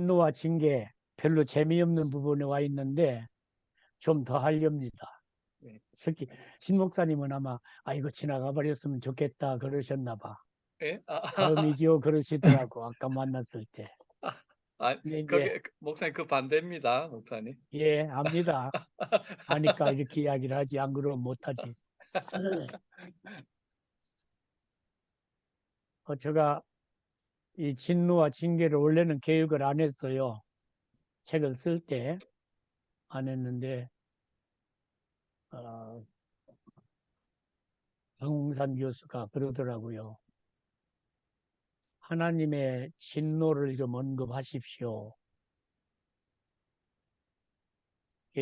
진노와 징계 별로 재미없는 부분에 와 있는데 좀 더 하렵니다. 네. 특히 신 목사님은 아마 이거 지나가 버렸으면 좋겠다 그러셨나 봐. 예? 다음이지요 그러시더라고 아까 만났을 때. 근데 이제 목사님 그 반대입니다, 목사님. 예 압니다. 아니까 이렇게 이야기를 하지 안 그러면 못하지. 제가 이 진노와 징계를 원래는 계획을 안 했어요. 책을 쓸 때 안 했는데 어, 정웅산 교수가 그러더라고요. 하나님의 진노를 좀 언급하십시오.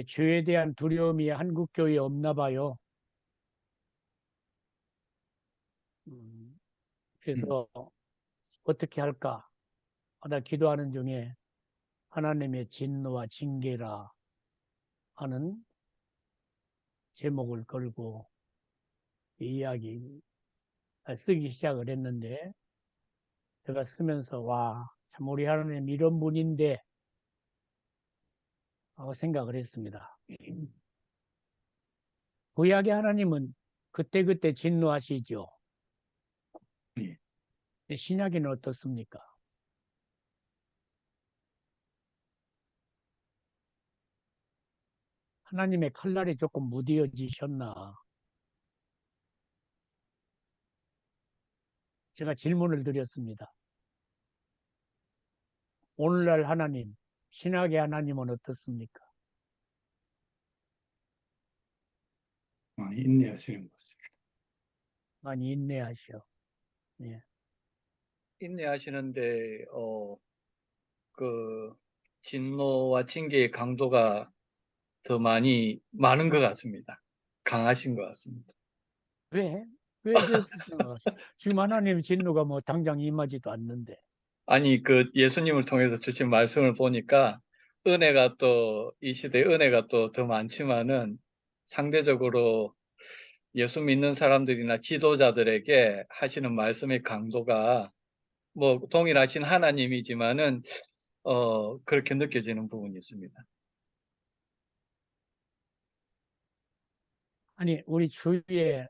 죄에 대한 두려움이 한국 교회에 없나 봐요. 그래서 어떻게 할까 하다 기도하는 중에 하나님의 진노와 징계라 하는 제목을 걸고 이 이야기 쓰기 시작을 했는데 제가 쓰면서 와, 참 우리 하나님 이런 분인데 하고 생각을 했습니다. 구약의 하나님은 그때그때 진노하시죠. 신약에는 어떻습니까? 하나님의 칼날이 조금 무뎌지셨나? 제가 질문을 드렸습니다. 오늘날 하나님, 신약의 하나님은 어떻습니까? 많이 인내하시는 것입니다. 많이 인내하셔. 예. 인내하시는데 그 진노와 징계의 강도가 더 많은 것 같습니다. 강하신 것 같습니다. 왜? 왜 그렇게 생각하세요? 지금 하나님 진노가 뭐 당장 임하지도 않는데. 아니, 그 예수님을 통해서 주신 말씀을 보니까 은혜가 또 이 시대에 은혜가 또 더 많지만은 상대적으로 예수 믿는 사람들이나 지도자들에게 하시는 말씀의 강도가 뭐 동일하신 하나님이지만은 그렇게 느껴지는 부분이 있습니다. 아니, 우리 주위에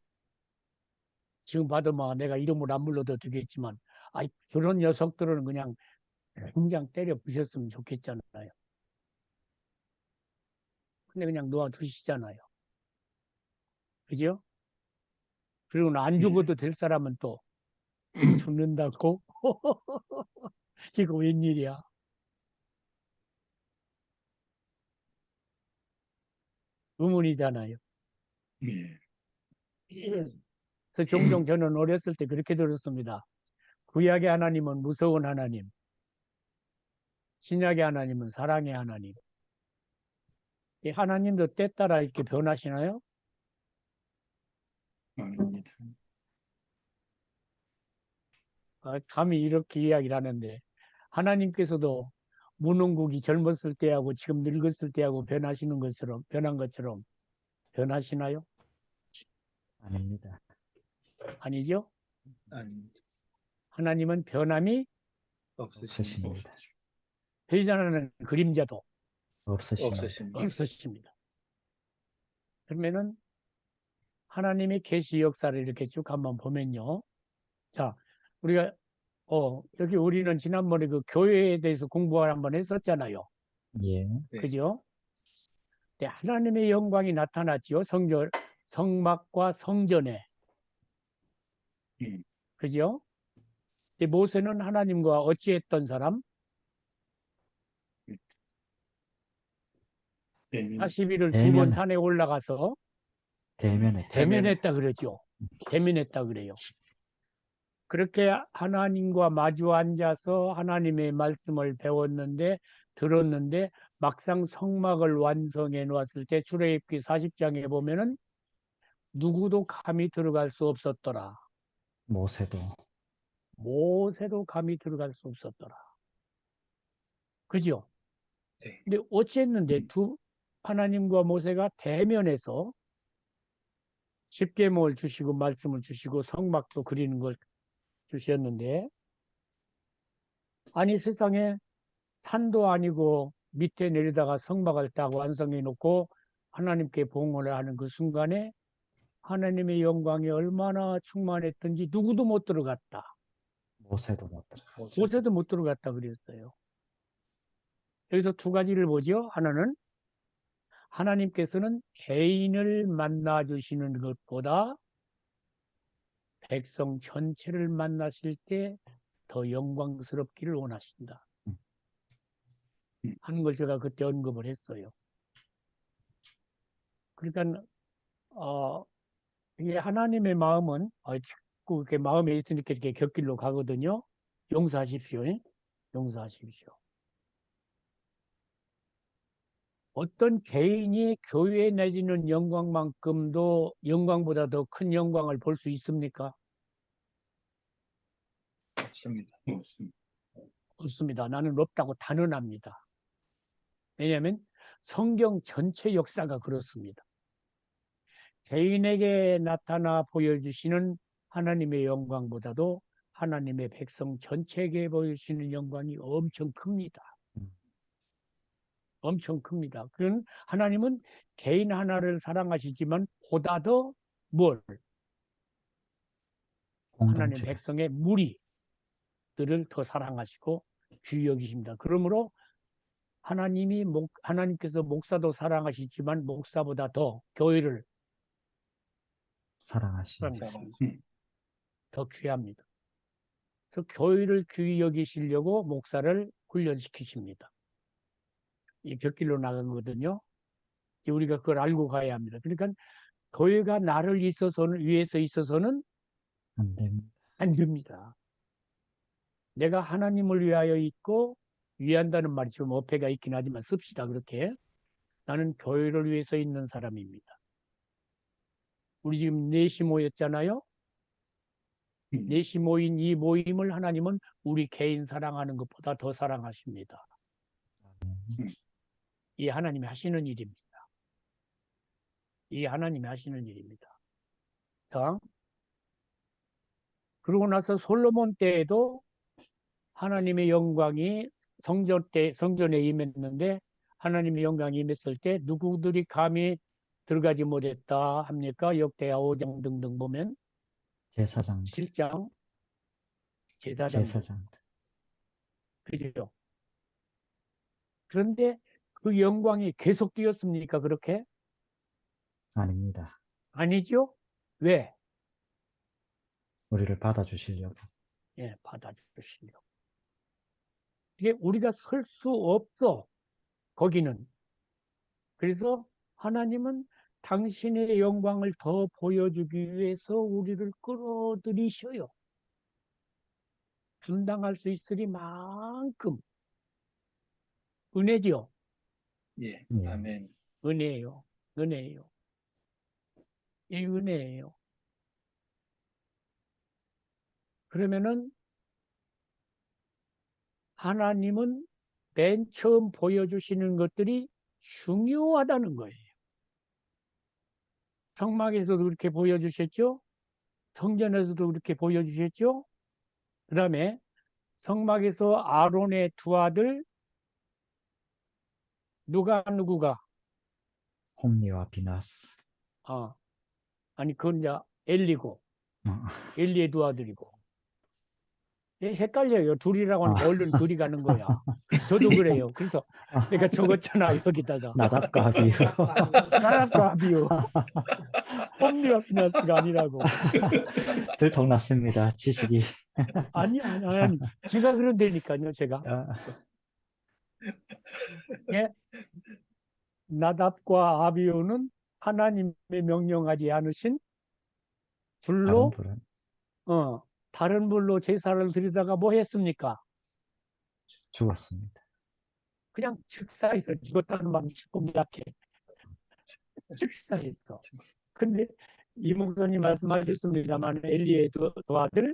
지금 봐도 뭐 내가 이름을 안 불러도 되겠지만, 그런 녀석들은 그냥 때려 부셨으면 좋겠잖아요. 근데 그냥 놓아두시잖아요. 그죠? 그리고 안 죽어도 될 사람은 또 죽는다고? 이거 웬일이야? 의문이잖아요. 예. 그래서 종종 저는 어렸을 때 그렇게 들었습니다. 구약의 하나님은 무서운 하나님, 신약의 하나님은 사랑의 하나님. 이 하나님도 때 따라 이렇게 변하시나요? 아닙니다. 감히 이렇게 이야기를 하는데 하나님께서도 문흥국이 젊었을 때하고 지금 늙었을 때하고 변한 것처럼 변하시나요? 아닙니다. 아니죠? 아닙니다. 하나님은 변함이 없으십니다. 변하는 그림자도 없으십니다. 없으십니다. 그러면은 하나님의 계시 역사를 이렇게 쭉 한번 보면요. 자, 우리가 여기 우리는 지난번에 그 교회에 대해서 공부를 한번 했었잖아요. 예. 네. 그죠? 근데 하나님의 영광이 나타났지요. 성막과 성전에. 그죠? 모세는 하나님과 어찌했던 사람? 40일을 두 번 산에 올라가서 대면했다 그러죠. 대면했다 그래요. 그렇게 하나님과 마주 앉아서 하나님의 말씀을 들었는데 막상 성막을 완성해 놓았을 때 출애굽기 40장에 보면은 누구도 감히 들어갈 수 없었더라. 모세도 감히 들어갈 수 없었더라. 그죠? 네. 근데 어찌했는데 하나님과 모세가 대면해서 십계명을 주시고 말씀을 주시고 성막도 그리는 걸 주셨는데 아니 세상에 산도 아니고 밑에 내리다가 성막을 딱 완성해 놓고 하나님께 봉헌을 하는 그 순간에 하나님의 영광이 얼마나 충만했던지 누구도 못 들어갔다. 모세도 못 들어갔어요. 모세도 못 들어갔다 그랬어요. 여기서 두 가지를 보죠. 하나는 하나님께서는 개인을 만나 주시는 것보다 백성 전체를 만나실 때 더 영광스럽기를 원하신다 하는 걸 제가 그때 언급을 했어요. 그러니까 이게 하나님의 마음은 자꾸 이렇게 마음에 있으니까 이렇게 곁길로 가거든요. 용서하십시오. 용서하십시오. 어떤 개인이 교회에 내리는 영광만큼도 영광보다 더 큰 영광을 볼 수 있습니까? 없습니다. 없습니다. 없습니다. 나는 없다고 단언합니다. 왜냐하면 성경 전체 역사가 그렇습니다. 개인에게 나타나 보여주시는 하나님의 영광보다도 하나님의 백성 전체에게 보여주시는 영광이 엄청 큽니다. 엄청 큽니다. 그런 하나님은 개인 하나를 사랑하시지만 보다 더 뭘? 하나님 공동체를. 백성의 무리들을 더 사랑하시고 귀히 여기십니다. 그러므로 하나님께서 목사도 사랑하시지만 목사보다 더 교회를 사랑하시는 사랑하십니다. 더 귀합니다. 그래서 교회를 귀히 여기시려고 목사를 훈련시키십니다. 이 곁길로 나간 거거든요. 우리가 그걸 알고 가야 합니다. 그러니까 교회가 나를 위해서 있어서는 안 됩니다. 안 됩니다. 내가 하나님을 위하여 있고 위한다는 말이 좀 어폐가 있긴 하지만 씁시다 그렇게. 나는 교회를 위해서 있는 사람입니다. 우리 지금 넷이 모였잖아요. 넷이 모인 이 모임을 하나님은 우리 개인 사랑하는 것보다 더 사랑하십니다. 이 하나님이 하시는 일입니다. 이 하나님이 하시는 일입니다. 자, 그러고 나서 솔로몬 때에도 하나님의 영광이 성전에 임했는데 하나님의 영광이 임했을 때 누구들이 감히 들어가지 못했다 합니까? 역대하 5장 등등 보면 제사장, 7장 제사장 제사장. 그죠? 그런데 그 영광이 계속 뛰었습니까? 그렇게? 아닙니다. 아니죠? 왜? 우리를 받아주시려고. 예, 받아주시려고. 이게 우리가 설 수 없어. 거기는. 그래서 하나님은 당신의 영광을 더 보여주기 위해서 우리를 끌어들이셔요. 감당할 수 있으리만큼 은혜죠. 예. 예. 아멘. 은혜예요. 은혜예요. 이 은혜예요. 그러면은 하나님은 맨 처음 보여주시는 것들이 중요하다는 거예요. 성막에서도 그렇게 보여주셨죠? 성전에서도 그렇게 보여주셨죠? 그 다음에 성막에서 아론의 두 아들 누구가 홈리와 비나스. 아니 그건 이제 엘리고 어. 엘리의 두 아들이고 헷갈려요. 둘이라고 하니까 얼른 그리 가는 거야. 저도 그래요. 그래서 내가 적었잖아 여기다가 나답과 아비유. 나답과 아비유 홈리와 피나스가 아니라고. 들통났습니다. 지식이. 아니 제가 그런다니까요. 제가 예? 나답과 아비유는 하나님의 명령하지 않으신 다른 불로 분은 다른 불로 제사를 드리다가 뭐 했습니까? 죽었습니다. 그냥 즉사해서 죽었다는 말이 조금 약해. 즉사했어. 근데 이 목사님 말씀하셨습니다만 엘리의 두 아들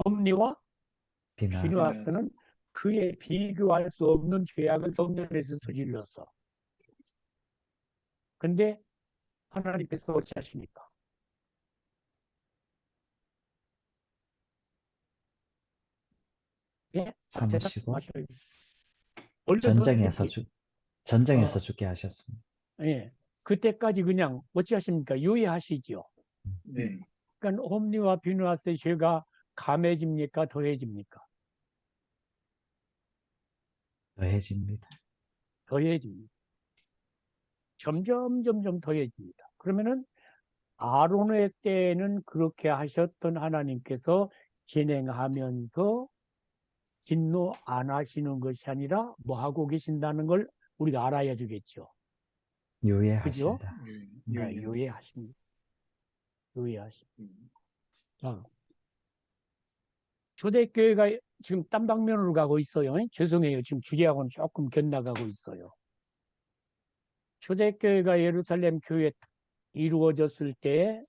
홈리와 비나스. 피느하스는 그의 비교할 수 없는 죄악을 성전에서 저질렀어. 근데 하나님께서 어찌하십니까? 예? 참으시고 마셔요. 원래 전쟁에서 솔직히, 전쟁에서 어, 죽게 하셨습니다. 예. 그때까지 그냥 어찌하십니까? 유예하시죠. 네. 그러니까 홈리와 비누아스의 죄가 감해집니까? 더해집니까? 더해집니다. 더해집니다. 점점 더해집니다. 그러면은 아론의 때에는 그렇게 하셨던 하나님께서 진행하면서 진노 안 하시는 것이 아니라 뭐 하고 계신다는 걸 우리가 알아야 되겠죠. 그죠? 유예하신다. 네, 유예하십니다. 유예하십니다. 자, 초대교회가 지금 딴 방면으로 가고 있어요. 죄송해요. 지금 주제하고는 조금 견나가고 있어요. 초대교회가 예루살렘 교회에 이루어졌을 때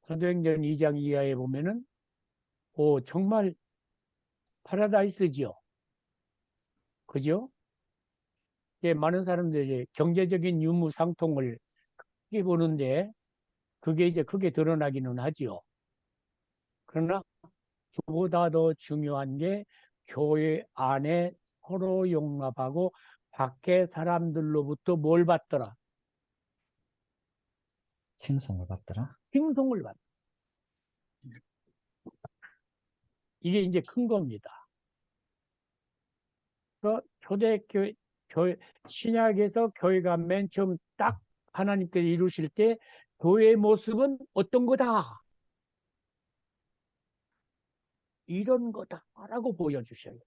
사도행전 2장 이하에 보면은 정말 파라다이스죠. 그죠? 예, 많은 사람들이 경제적인 유무상통을 크게 보는데 그게 이제 크게 드러나기는 하지요. 그러나 그보다 더 중요한 게 교회 안에 서로 용납하고 밖에 사람들로부터 뭘 받더라? 칭송을 받더라. 칭송을 받더라. 이게 이제 큰 겁니다. 그 초대교회, 신약에서 교회가 맨 처음 딱 하나님께서 이루실 때 교회의 모습은 어떤 거다? 이런 거다라고 보여주셔요.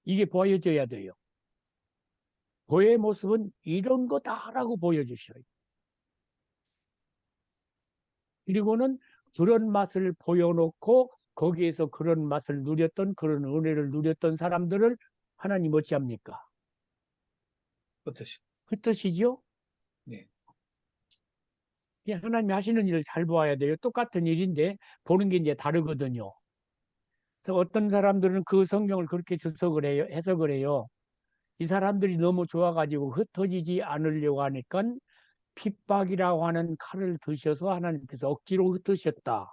이게 보여져야 돼요. 교회의 모습은 이런 거다라고 보여주셔요. 그리고는 그런 맛을 보여놓고 거기에서 그런 맛을 누렸던 그런 은혜를 누렸던 사람들을 하나님 어찌합니까? 어떠시? 그 뜻이죠? 네. 하나님이 하시는 일을 잘 보아야 돼요. 똑같은 일인데 보는 게 이제 다르거든요. 그래서 어떤 사람들은 그 성경을 그렇게 주석을 해요, 해석을 해요. 이 사람들이 너무 좋아가지고 흩어지지 않으려고 하니까 핍박이라고 하는 칼을 드셔서 하나님께서 억지로 흩으셨다.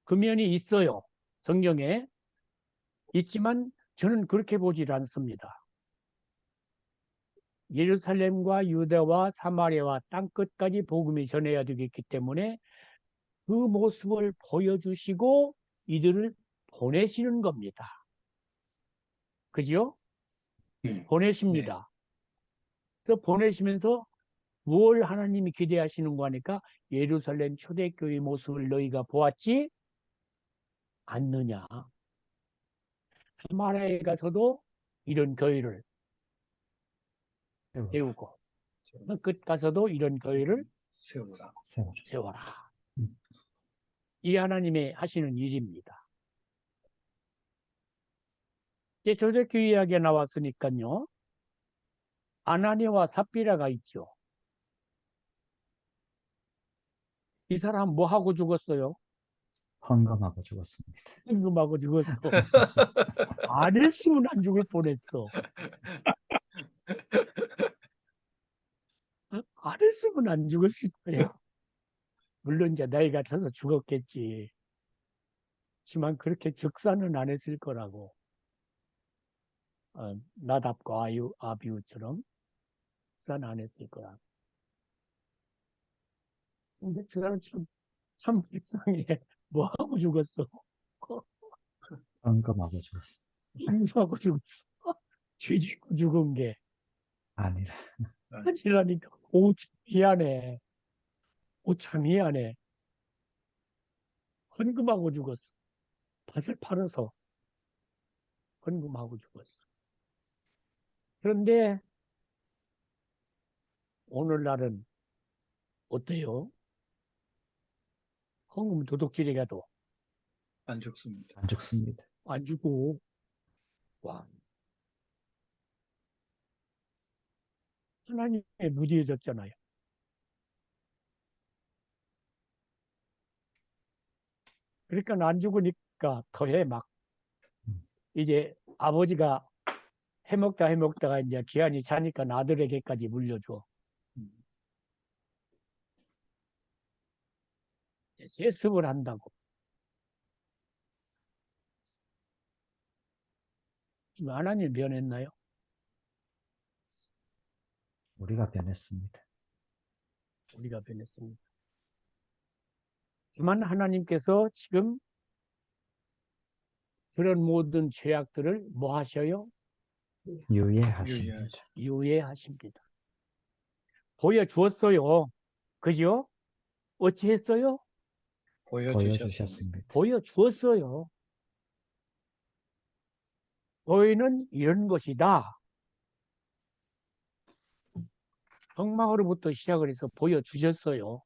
그 면이 있어요. 성경에. 있지만 저는 그렇게 보질 않습니다. 예루살렘과 유대와 사마리아와 땅끝까지 복음이 전해야 되겠기 때문에 그 모습을 보여주시고 이들을 보내시는 겁니다. 그죠? 네. 보내십니다. 그래서 보내시면서 뭘 하나님이 기대하시는 거 하니까 예루살렘 초대교회 모습을 너희가 보았지 않느냐. 사마리아에 가서도 이런 교회를 세워라. 세우고 끝 가서도 이런 교회를 세우라. 세워라. 세워라. 음. 이 하나님의 하시는 일입니다. 이제 초대교회 이야기가 나왔으니까요. 아나니아와 삽비라가 있죠. 이 사람 뭐 하고 죽었어요? 헌금하고 죽었습니다. 임금하고 죽었어. 안 했으면 안 죽을 뻔했어. 안 했으면 안 죽었을 거야. 물론 이제 나이가 들어서 죽었겠지. 하지만 그렇게 적사는 안 했을 거라고. 나답과 아비우처럼 적사는 안 했을 거라고. 근데 그 사람 참 불쌍해. 뭐 하고 죽었어? 헌금하고 죽었습니다. 임금하고 죽었어. 죄 짓고 죽은 게 아니라 아니라니까. 오, 참 미안해. 오, 참 미안해. 헌금하고 죽었어. 밭을 팔아서 헌금하고 죽었어. 그런데 오늘날은 어때요? 헌금 도둑질이 가도 안 죽습니다. 안 죽습니다. 안 주고, 와, 하나님에 무디해졌잖아요. 그러니까 안 죽으니까 더해 막. 음. 이제 아버지가 해먹다가 이제 기한이 차니까 아들에게까지 물려줘. 세습을 한다고. 지금 하나님 변했나요? 우리가 변했습니다. 우리가 변했습니다. 다만 하나님께서 지금 그런 모든 죄악들을 뭐 하셔요? 유예하십니다. 유예하십니다. 보여주었어요. 그죠? 어찌 했어요? 보여주셨습니다. 보여주셨습니다. 보여주었어요. 너희는 이런 것이다. 성막으로부터 시작을 해서 보여주셨어요.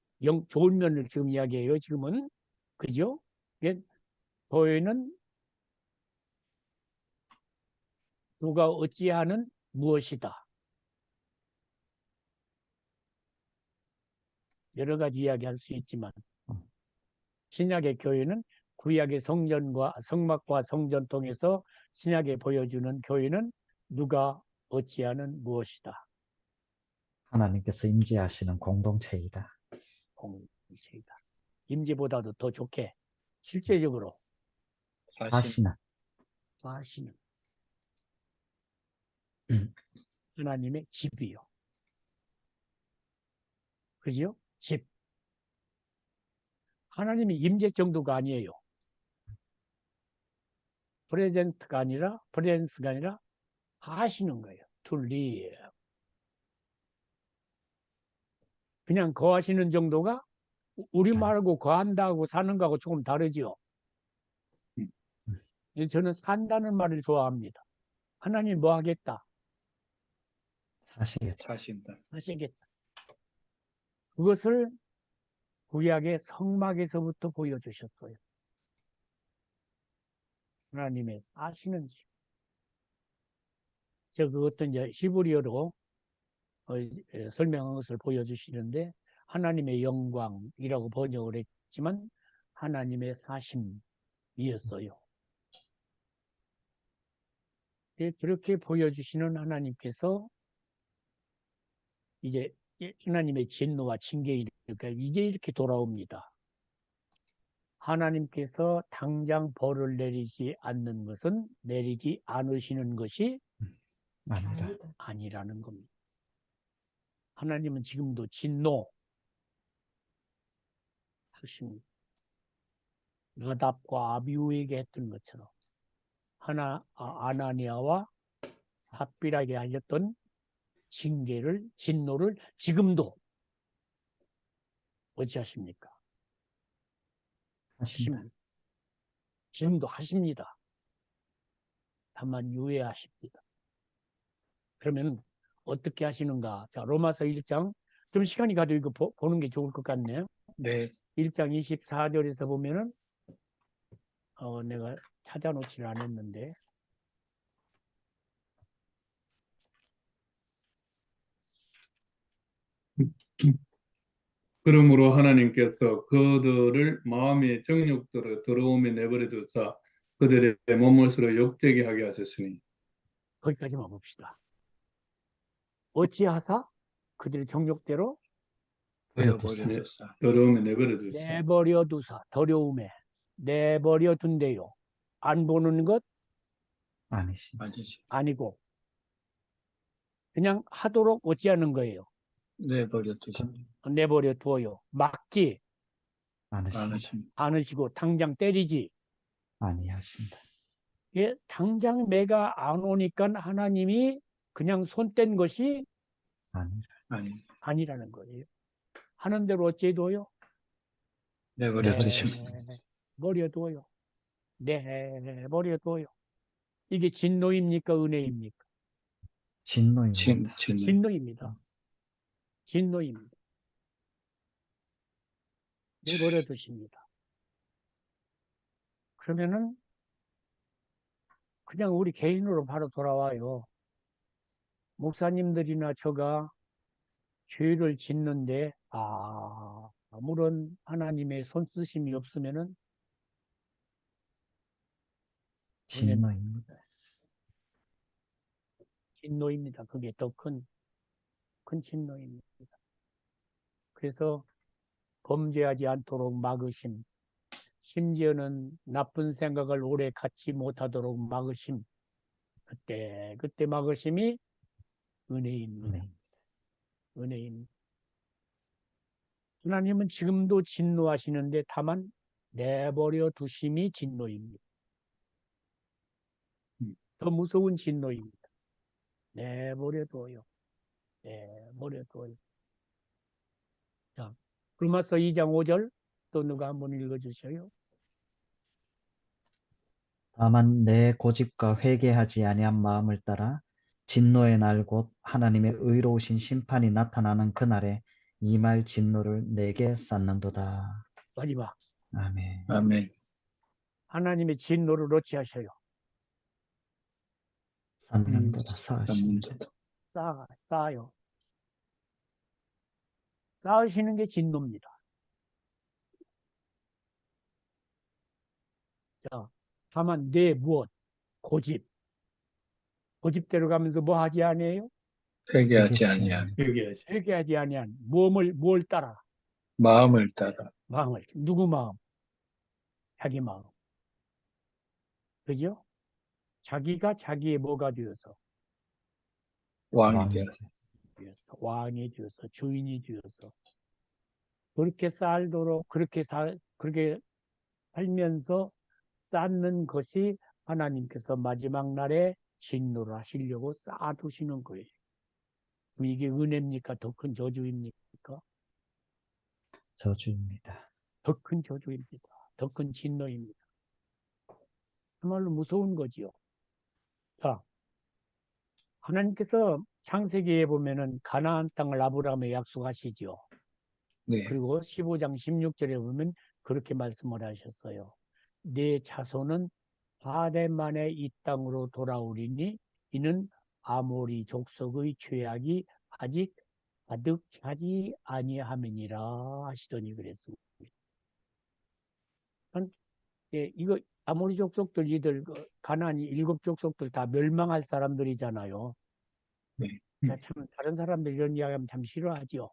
좋은 면을 지금 이야기해요. 지금은. 그죠? 예, 너희는 누가 어찌하는 무엇이다. 여러 가지 이야기할 수 있지만 신약의 교회는 구약의 성막과 성전 통해서 신약에 보여주는 교회는 누가 어찌하는 무엇이다. 하나님께서 임재하시는 공동체이다. 공동체이다. 임재보다도 더 좋게 실제적으로 사신. 하시는 하나님의 집이요. 그죠? 집. 하나님이 임재 정도가 아니에요. 프레젠스가 아니라 하시는 거예요. 둘리. 그냥 거하시는 정도가 우리말하고 거한다고 사는 거하고 조금 다르죠. 저는 산다는 말을 좋아합니다. 하나님 뭐 하겠다? 사시겠다. 사신다. 하시겠다. 그것을 구약의 성막에서부터 보여주셨어요. 하나님의 사시는 집. 그것도 이제 히브리어로 설명한 것을 보여주시는데 하나님의 영광이라고 번역을 했지만 하나님의 사심이었어요. 그렇게 보여주시는 하나님께서 이제 하나님의 진노와 징계 이게 이렇게 돌아옵니다. 하나님께서 당장 벌을 내리지 않는 것은 내리지 않으시는 것이 아니라는 겁니다. 하나님은 지금도 진노 하십니다. 나답과 아비후에게 했던 것처럼 아나니아와 삽비라에게 하셨던 진노를 지금도 어찌하십니까? 하신다. 지금도 하십니다. 다만 유예하십니다. 그러면 어떻게 하시는가? 자, 로마서 1장 좀 시간이 가도 이거 보는 게 좋을 것 같네요. 네. 1장 24절에서 보면은 내가 찾아놓지를 않았는데 그러므로 하나님께서 그들을 마음의 정욕대로 더러움에 내버려 두사 그들의 몸을 서로 욕되게 하게 하셨으니 거기까지만 봅시다. 어찌하사 그들의 정욕대로 버려두사. 더러움에 내버려 두사 내버려 두사 더러움에 내버려 둔대요. 안 보는 것 아니십니다. 아니고 그냥 하도록 어찌하는 거예요. 내버려 두사. 내버려 두어요. 막지 않으십니다. 않으시고 당장 때리지. 아니하신다. 예, 당장 매가 안 오니까 하나님이 그냥 손 뗀 것이 아니라는 거예요. 하는 대로 어찌해둬요? 내버려 두사. 버려둬요. 내버려둬요. 이게 진노입니까? 은혜입니까? 진노입니다. 진노입니다. 진노입니다. 내버려 두십니다. 그러면은 그냥 우리 개인으로 바로 돌아와요. 목사님들이나 저가 죄를 짓는데 아무런 하나님의 손쓰심이 없으면은 진노입니다. 진노입니다. 그게 더 큰 진노입니다. 그래서 범죄하지 않도록 막으심, 심지어는 나쁜 생각을 오래 갖지 못하도록 막으심, 그때 막으심이 은혜입니다. 네. 은혜입니다. 하나님은 지금도 진노하시는데 다만 내버려 두심이 진노입니다. 더 무서운 진노입니다. 내버려 둬요. 내버려 둬요. 자, 로마서 2장 5절 또 누가 한번 읽어주셔요. 다만 내 고집과 회개하지 아니한 마음을 따라 진노의 날 곧 하나님의 의로우신 심판이 나타나는 그날에 임할 진노를 내게 쌓는도다. 마지막 아멘. 아멘. 하나님의 진노를 어찌하셔요? 쌓는도다. 쌓으십니다. 쌓아요. 쌓으시는 게 진노입니다. 자, 다만 내 무엇? 고집대로 가면서 뭐 하지 아니에요? 회개하지 아니한 여기하시. 회개하지 아니한 뭘 따라? 마음을 따라 마음을. 누구 마음? 자기 마음. 그죠? 자기가 자기의 뭐가 되어서 왕이 왕이 되어 왕이 되어서 주인이 되어서 그렇게 살도록 그렇게 살면서 쌓는 것이 하나님께서 마지막 날에 진노를 하시려고 쌓아두시는 거예요. 그럼 이게 은혜입니까? 더 큰 저주입니까? 저주입니다. 더 큰 저주입니다. 더 큰 진노입니다. 정말로 무서운 거지요. 자, 하나님께서 창세기에 보면은 가나안 땅을 아브라함에 약속하시죠. 네. 그리고 15장 16절에 보면 그렇게 말씀을 하셨어요. 네 자손은 4대 만에 이 땅으로 돌아오리니 이는 아모리 족속의 죄악이 아직 가득 차지 아니함이니라 하시더니 그랬습니다. 이거 아모리 족속들 이들 가나안 7족속들 다 멸망할 사람들이잖아요. 네. 참 다른 사람들 이런 이야기하면 참 싫어하지요.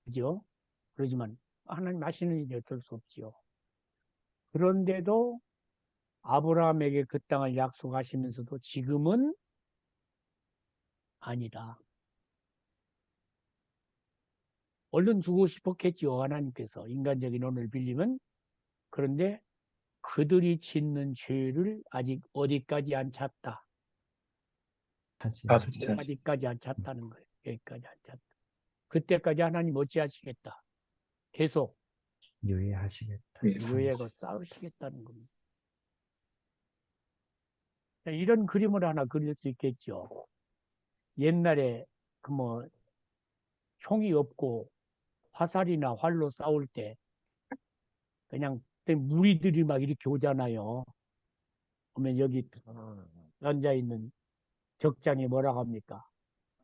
그죠? 그러지만 하나님 하시는 일이 어쩔 수 없지요. 그런데도 아브라함에게 그 땅을 약속하시면서도 지금은 아니다. 얼른 주고 싶었겠지요. 하나님께서 인간적인 언어를 빌리면. 그런데 그들이 짓는 죄를 아직 어디까지 안 찼다. 하지 다섯 않- 절. 어디까지 안 찼다는 거예요. 여기까지 안 찼다. 그때까지 하나님 어찌하시겠다. 계속 유예하시겠다. 예. 유예고 싸우시겠다는 겁니다. 이런 그림을 하나 그릴 수 있겠죠. 옛날에 그 뭐 총이 없고 화살이나 활로 싸울 때 그냥 무리들이 막 이렇게 오잖아요. 그러면 여기 앉아 있는 적장이 뭐라고 합니까?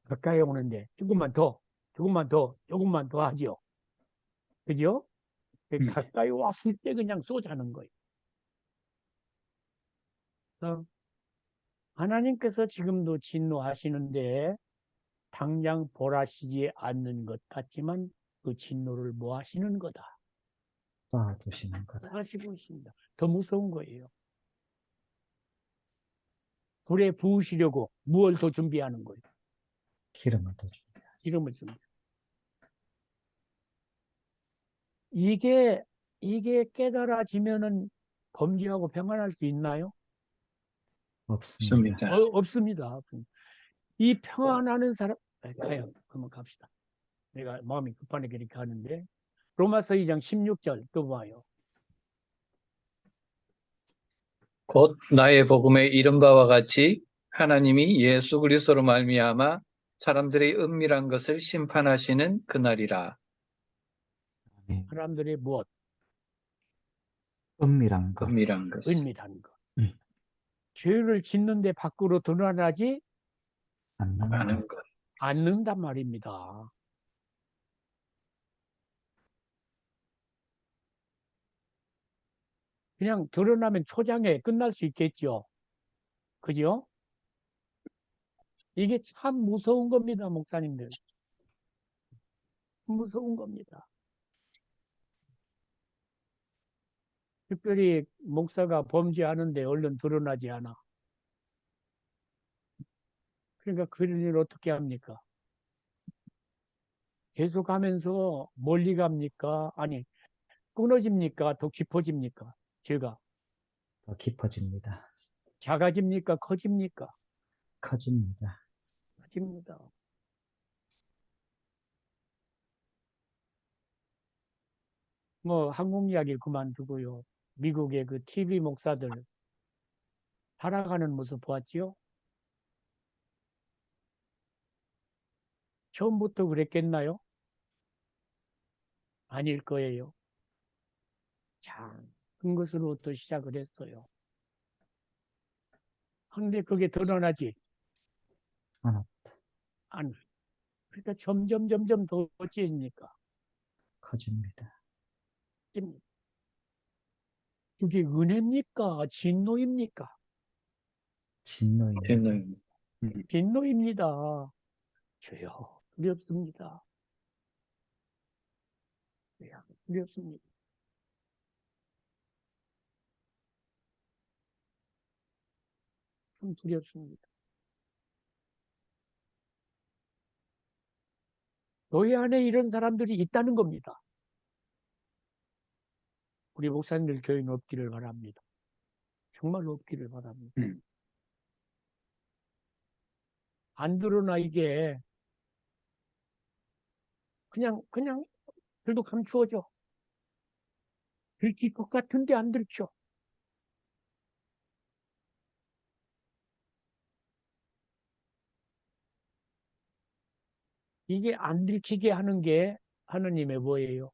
가까이 오는데 조금만 더, 조금만 더, 조금만 더 하죠. 그죠? 가까이 왔을 때 그냥 쏘자는 거예요. 그래서 하나님께서 지금도 진노하시는데 당장 보라시지 않는 것 같지만 그 진노를 뭐 하시는 거다. 쌓아두시는 거다. 쌓으시고 있습니다. 더 무서운 거예요. 불에 부으시려고 무엇을 더 준비하는 거예요. 기름을 더 줍니다. 기름을 준비. 이게 깨달아지면은 범죄하고 평안할 수 있나요? 없습니다. 없습니다. 없습니다. 이 평안하는 사람, 가요. 그러면 갑시다. 내가 마음이 급하니까 이렇게 하는데, 로마서 2장 16절 또 봐요. 곧 나의 복음에 이른 바와 같이 하나님이 예수 그리스도로 말미암아 사람들의 은밀한 것을 심판하시는 그날이라. 아멘. 사람들의 무엇? 은밀한 것. 은밀한 것을. 은밀한 것. 음. 죄를 짓는데 밖으로 드러나지 않는 아는 것. 것. 않는단 말입니다. 그냥 드러나면 초장에 끝날 수 있겠죠. 그죠? 이게 참 무서운 겁니다, 목사님들. 무서운 겁니다. 특별히 목사가 범죄하는데 얼른 드러나지 않아. 그러니까 그런 일 어떻게 합니까? 계속 하면서 멀리 갑니까? 아니, 끊어집니까? 더 깊어집니까? 죄가 더 깊어집니다. 작아집니까? 커집니까? 커집니다. 커집니다. 뭐 한국 이야기 그만두고요. 미국의 그 TV 목사들 살아가는 모습 보았지요? 처음부터 그랬겠나요? 아닐 거예요. 작은 것으로부터 시작을 했어요. 근데 그게 드러나지 하나 않. 그러니까 점점 더 어찌입니까? 커집니다. 그게 은혜입니까? 진노입니까? 진노입니다. 있는 진노입니다. 주여, 두렵습니다. 주여, 두렵습니다. 좀 두렵습니다. 교회 안에 이런 사람들이 있다는 겁니다. 우리 목사님들 교회는 없기를 바랍니다. 정말 없기를 바랍니다. 안 드러나 이게 그냥 들도 감추어져. 들킬 것 같은데 안 들켜. 이게 안 들키게 하는 게 하느님의 뭐예요?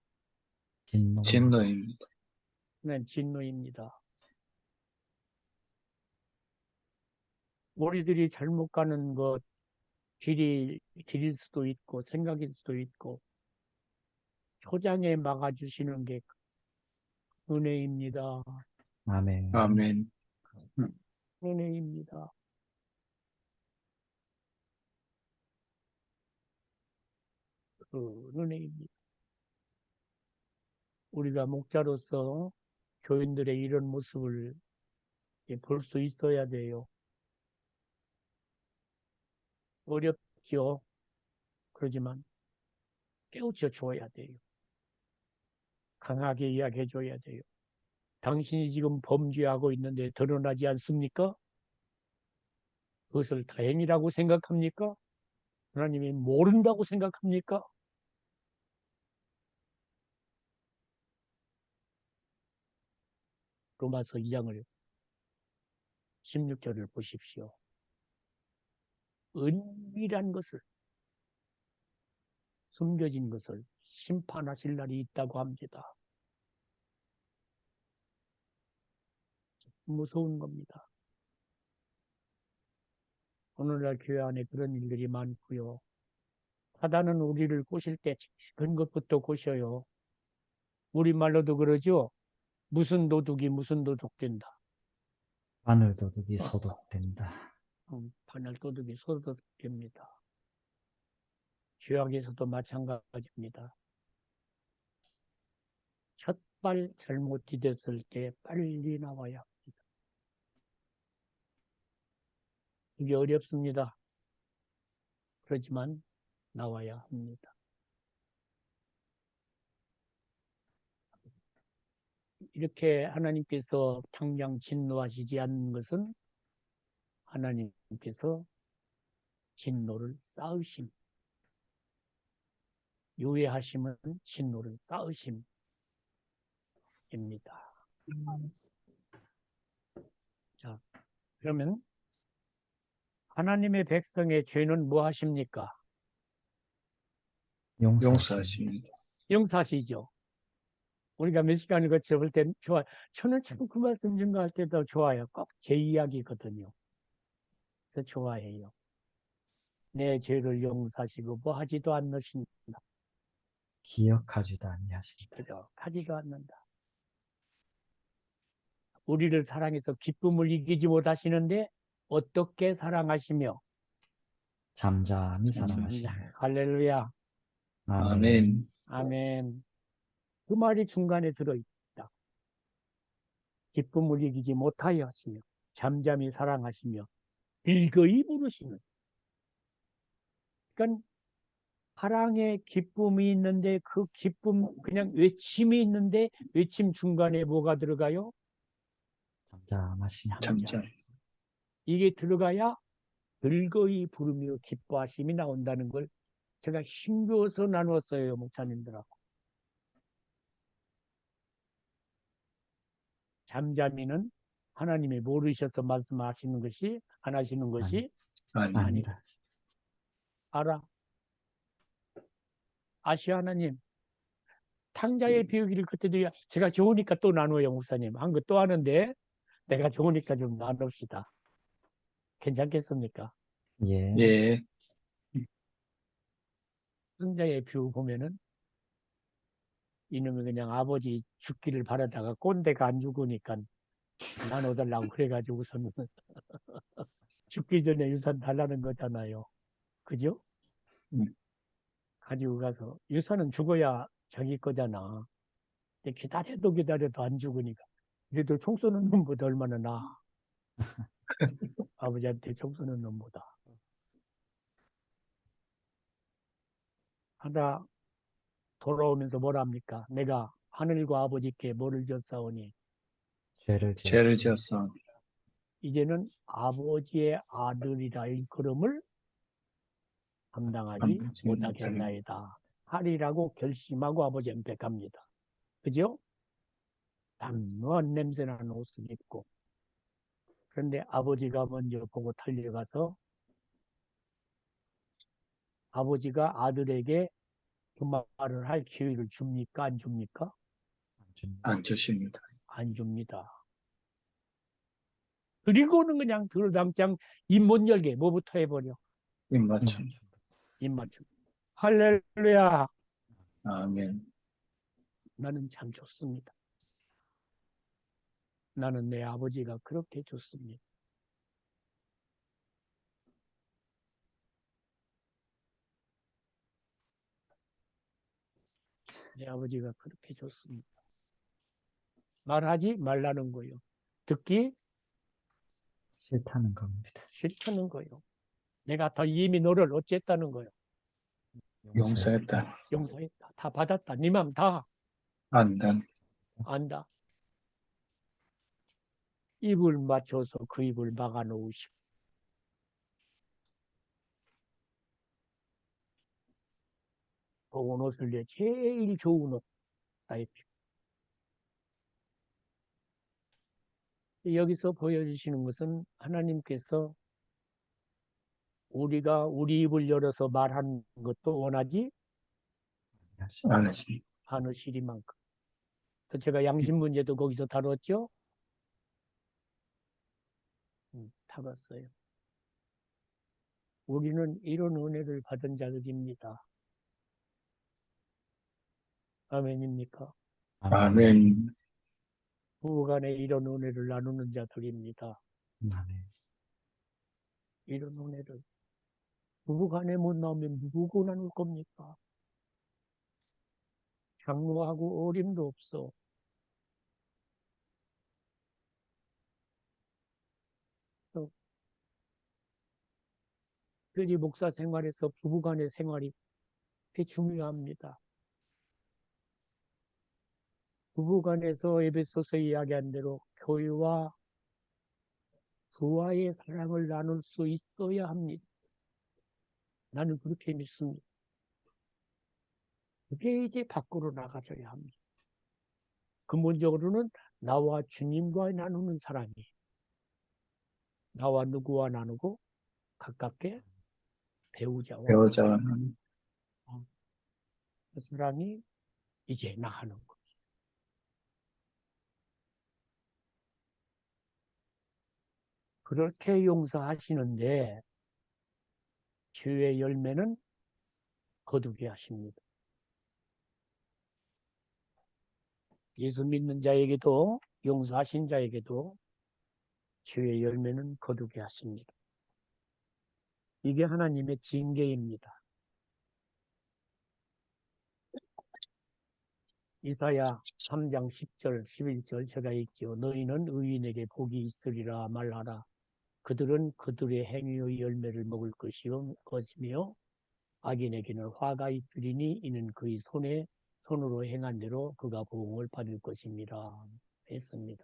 진노입니다. 진노입니다. 그냥 진노입니다. 우리들이 잘못 가는 것 길일 수도 있고 생각일 수도 있고 초장에 막아주시는 게 은혜입니다. 아멘. 아멘. 은혜입니다. 그 은혜입니다. 우리가 목자로서 교인들의 이런 모습을 볼 수 있어야 돼요. 어렵지요. 그러지만 깨우쳐 줘야 돼요. 강하게 이야기해 줘야 돼요. 당신이 지금 범죄하고 있는데 드러나지 않습니까? 그것을 다행이라고 생각합니까? 하나님이 모른다고 생각합니까? 로마서 2장을 16절을 보십시오. 은밀한 것을, 숨겨진 것을 심판하실 날이 있다고 합니다. 무서운 겁니다. 오늘날 교회 안에 그런 일들이 많고요. 사단은 우리를 꼬실 때 작은 것부터 꼬셔요. 우리말로도 그러죠. 무슨 도둑이 무슨 도둑 된다. 바늘도둑이 소독된다. 바늘 도둑이 소독됩니다. 죄악에서도 마찬가지입니다. 첫발 잘못 디뎠을 때 빨리 나와야 합니다. 이게 어렵습니다. 그렇지만 나와야 합니다. 이렇게 하나님께서 당장 진노하시지 않는 것은 하나님께서 진노를 쌓으심, 유예하심은 진노를 쌓으심입니다. 자, 그러면 하나님의 백성의 죄는 뭐 하십니까? 용서하십니다. 용서하시죠. 우리가 몇 시간을 거쳐볼 때 좋아요. 저는 참 그 말씀 증거할 때도 좋아요. 꼭 제 이야기거든요. 그래서 좋아해요. 내 죄를 용서하시고 뭐 하지도 않으신다. 기억하지도 아니하신다. 그죠? 하지도 않는다. 우리를 사랑해서 기쁨을 이기지 못하시는데 어떻게 사랑하시며 잠잠히 사랑하시며. 할렐루야. 아멘. 아멘. 아멘. 그 말이 중간에 들어있다. 기쁨을 이기지 못하여 하시며 잠잠히 사랑하시며 일거이 부르시는 그러니까 사랑의 기쁨이 있는데 그 기쁨 그냥 외침이 있는데 외침 중간에 뭐가 들어가요? 잠잠하심. 잠잠. 이게 들어가야 즐거이 부르며 기뻐하심이 나온다는 걸 제가 힘줘서 나눴어요, 목사님들하고. 잠잠이는 하나님이 모르셔서 말씀하시는 것이 안 하시는 것이 아니, 아니라. 알아. 아시아 하나님. 탕자의 비유기를 그때도 제가 좋으니까 또 나눠요, 목사님. 한 거 또 하는데 내가 좋으니까 좀 나눕시다. 괜찮겠습니까? 예. 예, 탕자의 비유 보면은 이놈이 그냥 아버지 죽기를 바라다가 꼰대가 안 죽으니까 나눠달라고 그래가지고서는 죽기 전에 유산 달라는 거잖아요. 그죠? 음. 가지고 가서 유산은 죽어야 자기 거잖아. 근데 기다려도 기다려도 안 죽으니까. 그래도 총 쏘는 놈보다 얼마나 나아. 아버지한테 총 쏘는 놈보다. 하다 돌아오면서 뭐라 합니까? 내가 하늘과 아버지께 뭐를 졌사오니 죄를 죄를 지었습니다. 지었어. 이제는 아버지의 아들이라 일컬음을 감당하지 못하겠나이다. 하리라고 결심하고 아버지 앞에 갑니다. 그죠? 단무한 냄새나는 옷을 입고. 그런데 아버지가 먼저 보고 달려가서 아버지가 아들에게 그 말을 할 기회를 줍니까? 안 줍니까? 안 주십니다. 안 줍니다. 그리고는 그냥 들어당장 입 못 열게 뭐부터 해버려. 입맞춤. 입맞춤. 할렐루야. 아멘. 나는 참 좋습니다. 나는 내 아버지가 그렇게 좋습니다. 내 아버지가 그렇게 좋습니다. 말하지 말라는 거요. 듣기 싫다는 겁니다. 싫다는 거요. 내가 더 이미 너를 어쨌다는 거요. 용서했다. 용서했다. 다 받았다. 네 맘 다 안단. 안다. 입을 맞춰서 그 입을 막아 놓으시고 좋은 옷을 내 제일 좋은 옷 다 입히고 여기서 보여주시는 것은 하나님께서 우리가 우리 입을 열어서 말하는 것도 원하지 안하시. 않으시리만큼. 그래서 제가 양심 문제도 거기서 다뤘죠. 다뤘어요. 우리는 이런 은혜를 받은 자들입니다. 아멘입니까? 아멘. 부부간에 이런 은혜를 나누는 자들입니다. 아멘. 이런 은혜를 부부간에 못 나오면 누구고 나눌 겁니까? 장로하고 어림도 없어. 특별히 목사 생활에서 부부간의 생활이 되게 중요합니다. 부부간에서 에베소서 이야기한 대로 교회와 부와의 사랑을 나눌 수 있어야 합니다. 나는 그렇게 믿습니다. 그게 이제 밖으로 나가져야 합니다. 근본적으로는 나와 주님과 나누는 사랑이 나와 누구와 나누고 가깝게 배우자와 배우자와 그 사랑이 이제 나가는 거. 그렇게 용서하시는데 죄의 열매는 거두게 하십니다. 예수 믿는 자에게도 용서하신 자에게도 죄의 열매는 거두게 하십니다. 이게 하나님의 징계입니다. 이사야 3장 10절 11절 제가 읽지요. 너희는 의인에게 복이 있으리라 말하라. 그들은 그들의 행위의 열매를 먹을 것이며 악인에게는 화가 있으리니 이는 그의 손으로 행한 대로 그가 보응을 받을 것입니다. 했습니다.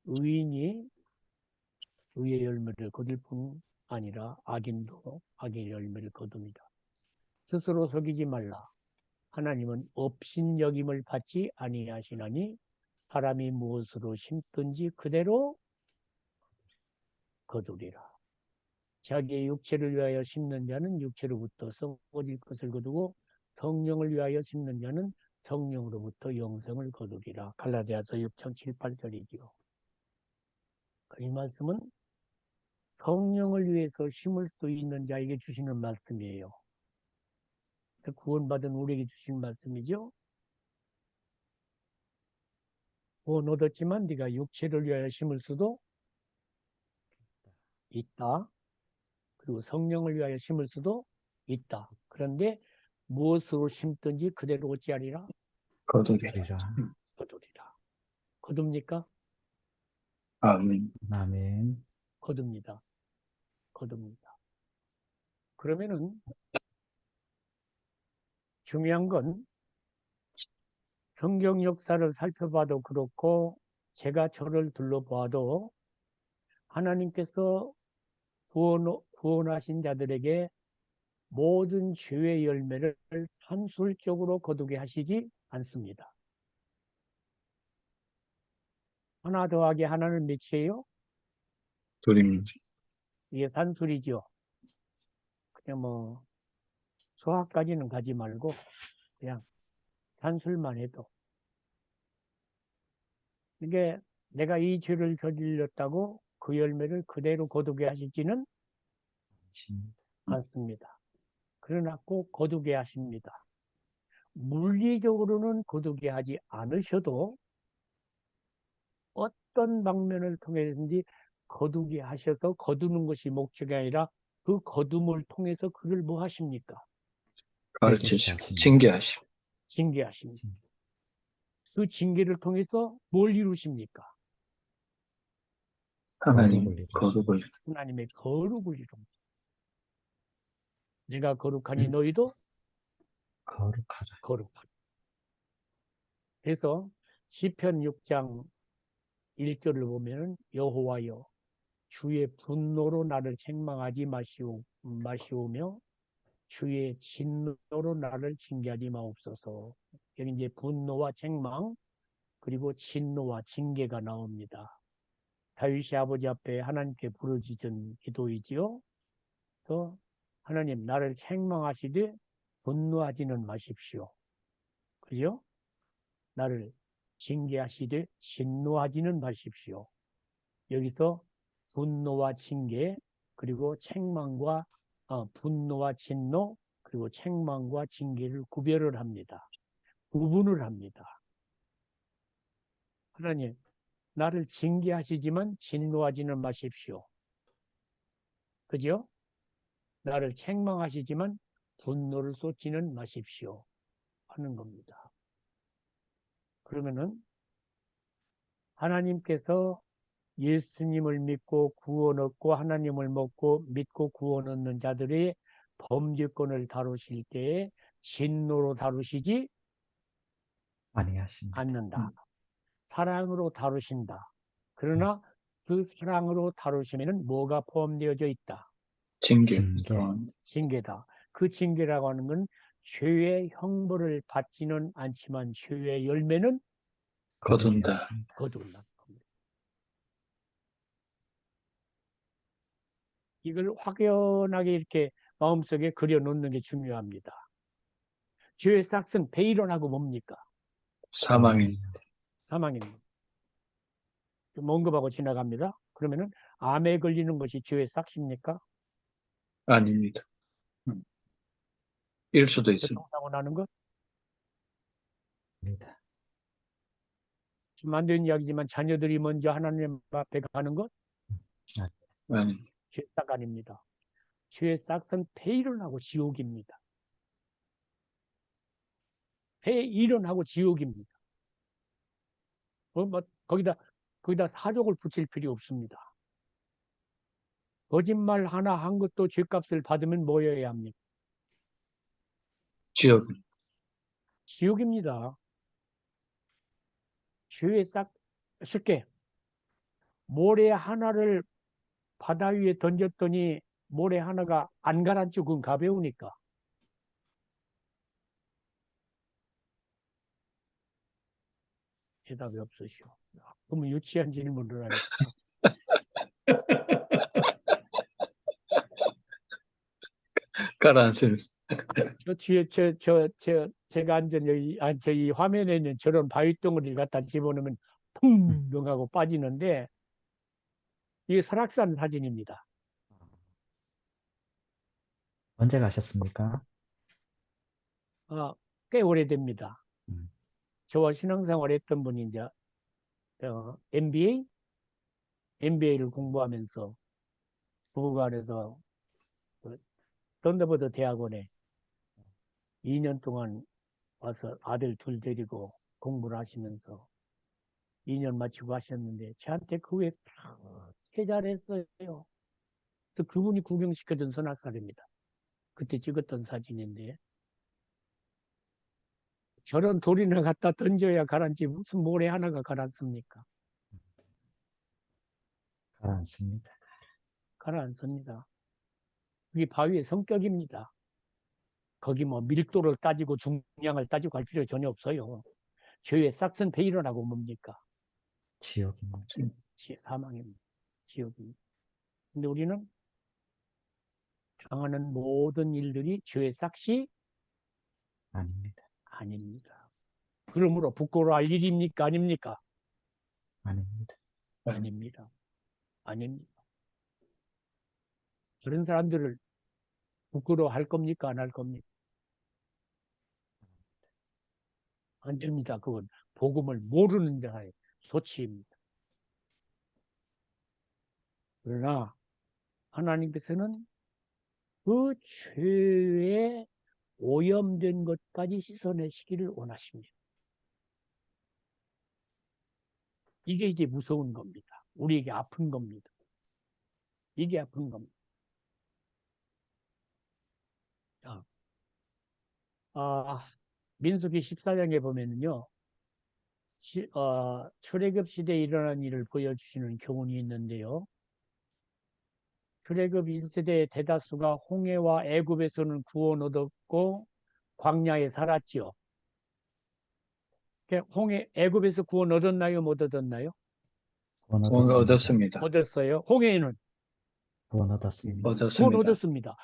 의인이 의의 열매를 거둘 뿐 아니라 악인도 악의 열매를 거둡니다. 스스로 속이지 말라. 하나님은 업신여김을 받지 아니하시나니 사람이 무엇으로 심든지 그대로 거두리라. 자기의 육체를 위하여 심는 자는 육체로부터 썩어질 것을 거두고 성령을 위하여 심는 자는 성령으로부터 영생을 거두리라. 갈라디아서 6장 7, 8절이지요. 이 말씀은 성령을 위해서 심을 수 있는 자에게 주시는 말씀이에요. 구원받은 우리에게 주신 말씀이죠. 구원 얻었지만 네가 육체를 위하여 심을 수도 있다. 그리고 성령을 위하여 심을 수도 있다. 그런데 무엇으로 심든지 그대로 어찌하리라? 거두리라. 거두리라. 거두리라. 거둡니까? 아멘. 아멘. 거둡니다. 거둡니다. 그러면은 중요한 건 성경 역사를 살펴봐도 그렇고 제가 저를 둘러봐도 하나님께서 구원하신 자들에게 모든 죄의 열매를 산술적으로 거두게 하시지 않습니다. 하나 더하기 하나는 몇이에요? 둘입니다. 이게 산술이죠. 그냥 수학까지는 가지 말고 그냥 산술만 해도 이게 내가 이 죄를 저질렀다고 그 열매를 그대로 거두게 하시지는 않습니다. 그러나 꼭 거두게 하십니다. 물리적으로는 거두게 하지 않으셔도 어떤 방면을 통해서든지 거두게 하셔서 거두는 것이 목적이 아니라 그 거둠을 통해서 그를 뭐 하십니까? 가르치시고 하십니다. 징계하시고. 징계하십니다. 그 징계를 통해서 뭘 이루십니까? 하나님 거룩을 하나님의 거룩을 이룹니다. 내가 거룩하니 너희도 거룩하라. 거룩하라. 그래서 시편 6장 1절을 보면은 여호와여 주의 분노로 나를 책망하지 마시오며 주의 진노로 나를 징계하지 마옵소서. 여기 이제 분노와 책망 그리고 진노와 징계가 나옵니다. 다윗이 아버지 앞에 하나님께 부르짖은 기도이지요. 그래서 하나님 나를 책망하시되 분노하지는 마십시오. 그죠? 나를 징계하시되 진노하지는 마십시오. 여기서 분노와 징계 그리고 책망과 분노와 진노 그리고 책망과 징계를 구별을 합니다. 구분을 합니다. 하나님 나를 징계하시지만 진노하지는 마십시오. 그죠? 나를 책망하시지만 분노를 쏟지는 마십시오. 하는 겁니다. 그러면은 하나님께서 예수님을 믿고 구원 얻고 하나님을 믿고 구원 얻는 자들의 범죄권을 다루실 때에 진노로 다루시지 아니하십니다. 않는다. 사랑으로 다루신다. 그러나 그 사랑으로 다루시면은 뭐가 포함되어져 있다? 징계. 징계. 징계다. 그 징계라고 하는 건 죄의 형벌을 받지는 않지만 죄의 열매는 거둔다. 거둔다. 이걸 확연하게 이렇게 마음속에 그려놓는 게 중요합니다. 죄의 싹은 배일원하고 뭡니까? 사망입니다. 사망입니다. 언급하고 지나갑니다. 그러면은 암에 걸리는 것이 죄의 싹입니까? 아닙니다. 일 수도 있습니다. 교통사고 나는 것? 입니다. 지금 안 되는 이야기지만 자녀들이 먼저 하나님 앞에 가는 것? 아닙니다. 죄의 싹 아닙니다. 죄의 싹은 배일원하고 지옥입니다. 배일원하고 지옥입니다. 거기다 사족을 붙일 필요 없습니다. 거짓말 하나 한 것도 죄값을 받으면 뭐여야 합니까? 지옥. 지옥입니다. 죄에 싹 쉽게 모래 하나를 바다 위에 던졌더니 모래 하나가 안 가라앉고 그건 가벼우니까. 대답이 없으시오. 그러면 유치한 질문을 하니까. 가라앉습니다. 저 뒤에 제가 앉은 여기 저이 화면에 있는 저런 바위 덩어리를 갖다 집어넣으면 풍 하고 빠지는데 이게 설악산 사진입니다. 언제 가셨습니까? 꽤 오래됩니다. 음. 저와 신앙생활 했던 분이 이제 MBA를 공부하면서 부부간에서 그 썬더버드 대학원에 2년 동안 와서 아들 둘 데리고 공부를 하시면서 2년 마치고 하셨는데 저한테 그 후에 꽤 잘했어요. 그래서 그분이 구경시켜준 선악산입니다. 그때 찍었던 사진인데 저런 돌이나 갖다 던져야 가라앉지 무슨 모래 하나가 가라앉습니까? 가라앉습니다. 가라앉습니다. 그게 바위의 성격입니다. 거기 뭐 밀도를 따지고 중량을 따지고 할 필요 전혀 없어요. 죄의 싹슨 베일어라고 뭡니까? 지옥입니다. 사망입니다. 지옥입니다. 근데 우리는 당하는 모든 일들이 죄의 싹시 아닙니다. 아닙니다. 그러므로 부끄러워할 일입니까? 아닙니까? 아닙니다. 아닙니다. 아닙니다. 그런 사람들을 부끄러워할 겁니까? 안 할 겁니까? 안 됩니다. 그건 복음을 모르는 자의 소치입니다. 그러나 하나님께서는 그 죄에 오염된 것까지 씻어내시기를 원하십니다. 이게 이제 무서운 겁니다. 우리에게 아픈 겁니다. 이게 아픈 겁니다. 자, 민수기 14장에 보면은요, 출애굽 시대에 일어난 일을 보여주시는 교훈이 있는데요. 출애굽 1세대의 대다수가 홍해와 애굽에서는 구원 얻었고 광야에 살았지요. 홍해, 애굽에서 구원 얻었나요? 못 얻었나요? 구원 구원 얻었습니다. 얻었습니다. 얻었어요. 홍해에는 구원 얻었습니다. 구원 얻었습니다. 얻었습니다.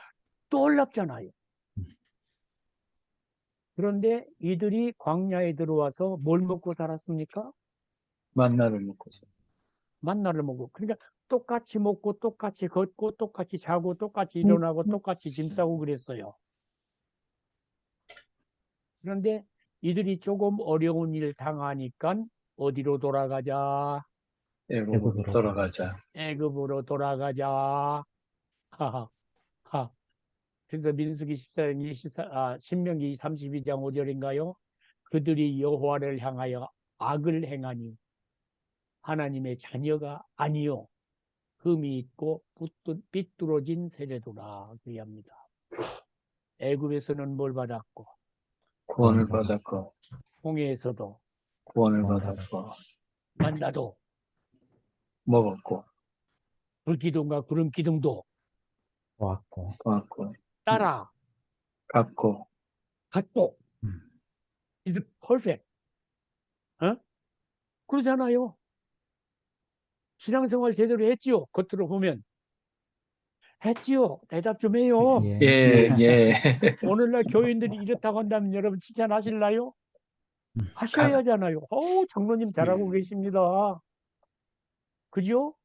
놀랍잖아요. 그런데 이들이 광야에 들어와서 뭘 먹고 살았습니까? 만나를 먹고서. 만나를 먹고. 그러니까 똑같이 먹고 똑같이 걷고 똑같이 자고 똑같이 일어나고 똑같이 짐 싸고 그랬어요. 그런데 이들이 조금 어려운 일 당하니까 어디로 돌아가자? 애굽으로 돌아가자. 애굽으로 돌아가자. 하하. 하. 그래서 민수기 14장 신명기 32장 5절인가요? 그들이 여호와를 향하여 악을 행하니 하나님의 자녀가 아니요 흠이 있고 삐뚤어진 세대도라 그리합니다. 애굽에서는 뭘 받았고 구원을 받았고, 홍해에서도 구원을 받았고, 만나도 먹었고, 불기둥과 구름 기둥도 보았고, 보았고, 따라 갖고, 갖고 음. 이제 퍼펙트. 그러잖아요. 신앙생활 제대로 했지요. 겉으로 보면 했지요. 대답 좀 해요. 예, 예, 예. 오늘날 교인들이 이렇다고 한다면 여러분 칭찬하실라요? 하셔야 하잖아요. 장로님 잘하고 계십니다. 그죠?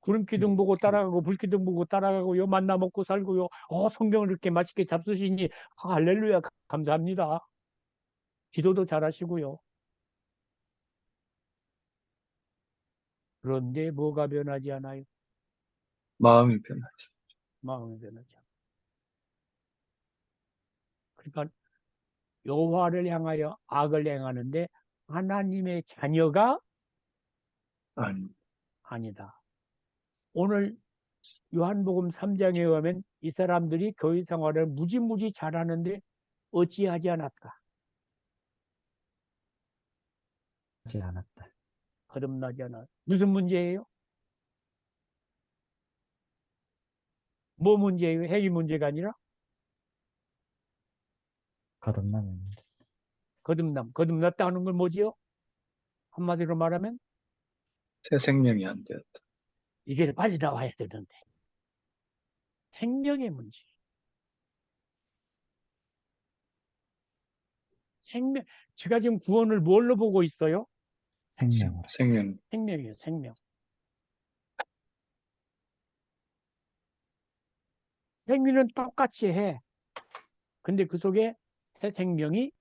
구름기둥 보고 따라가고 불기둥 보고 따라가고요. 만나 먹고 살고요. 성경을 이렇게 맛있게 잡수시니 할렐루야 감사합니다. 기도도 잘하시고요. 그런데 뭐가 변하지 않아요? 마음이 변하죠. 마음이 변하지 않아요. 그러니까 여호와를 향하여 악을 행하는데 하나님의 자녀가 아니, 아니다. 오늘 요한복음 3장에 보면 이 사람들이 교회 생활을 무지무지 잘하는데 어찌하지 않았까? 하지 않았다. 거듭나지 않았. 무슨 문제예요? 뭐 문제예요? 행위 문제가 아니라 거듭남의 문제. 거듭났다 하는 건 뭐지요? 한마디로 말하면 새 생명이 안 되었다. 이게 빨리 나와야 되는데. 생명의 문제. 생명, 제가 지금 구원을 뭘로 보고 있어요? 생명으로. 생명. 생명이에요, 생명. 생명은 똑같이 해. 근데 그 속에 새 생명이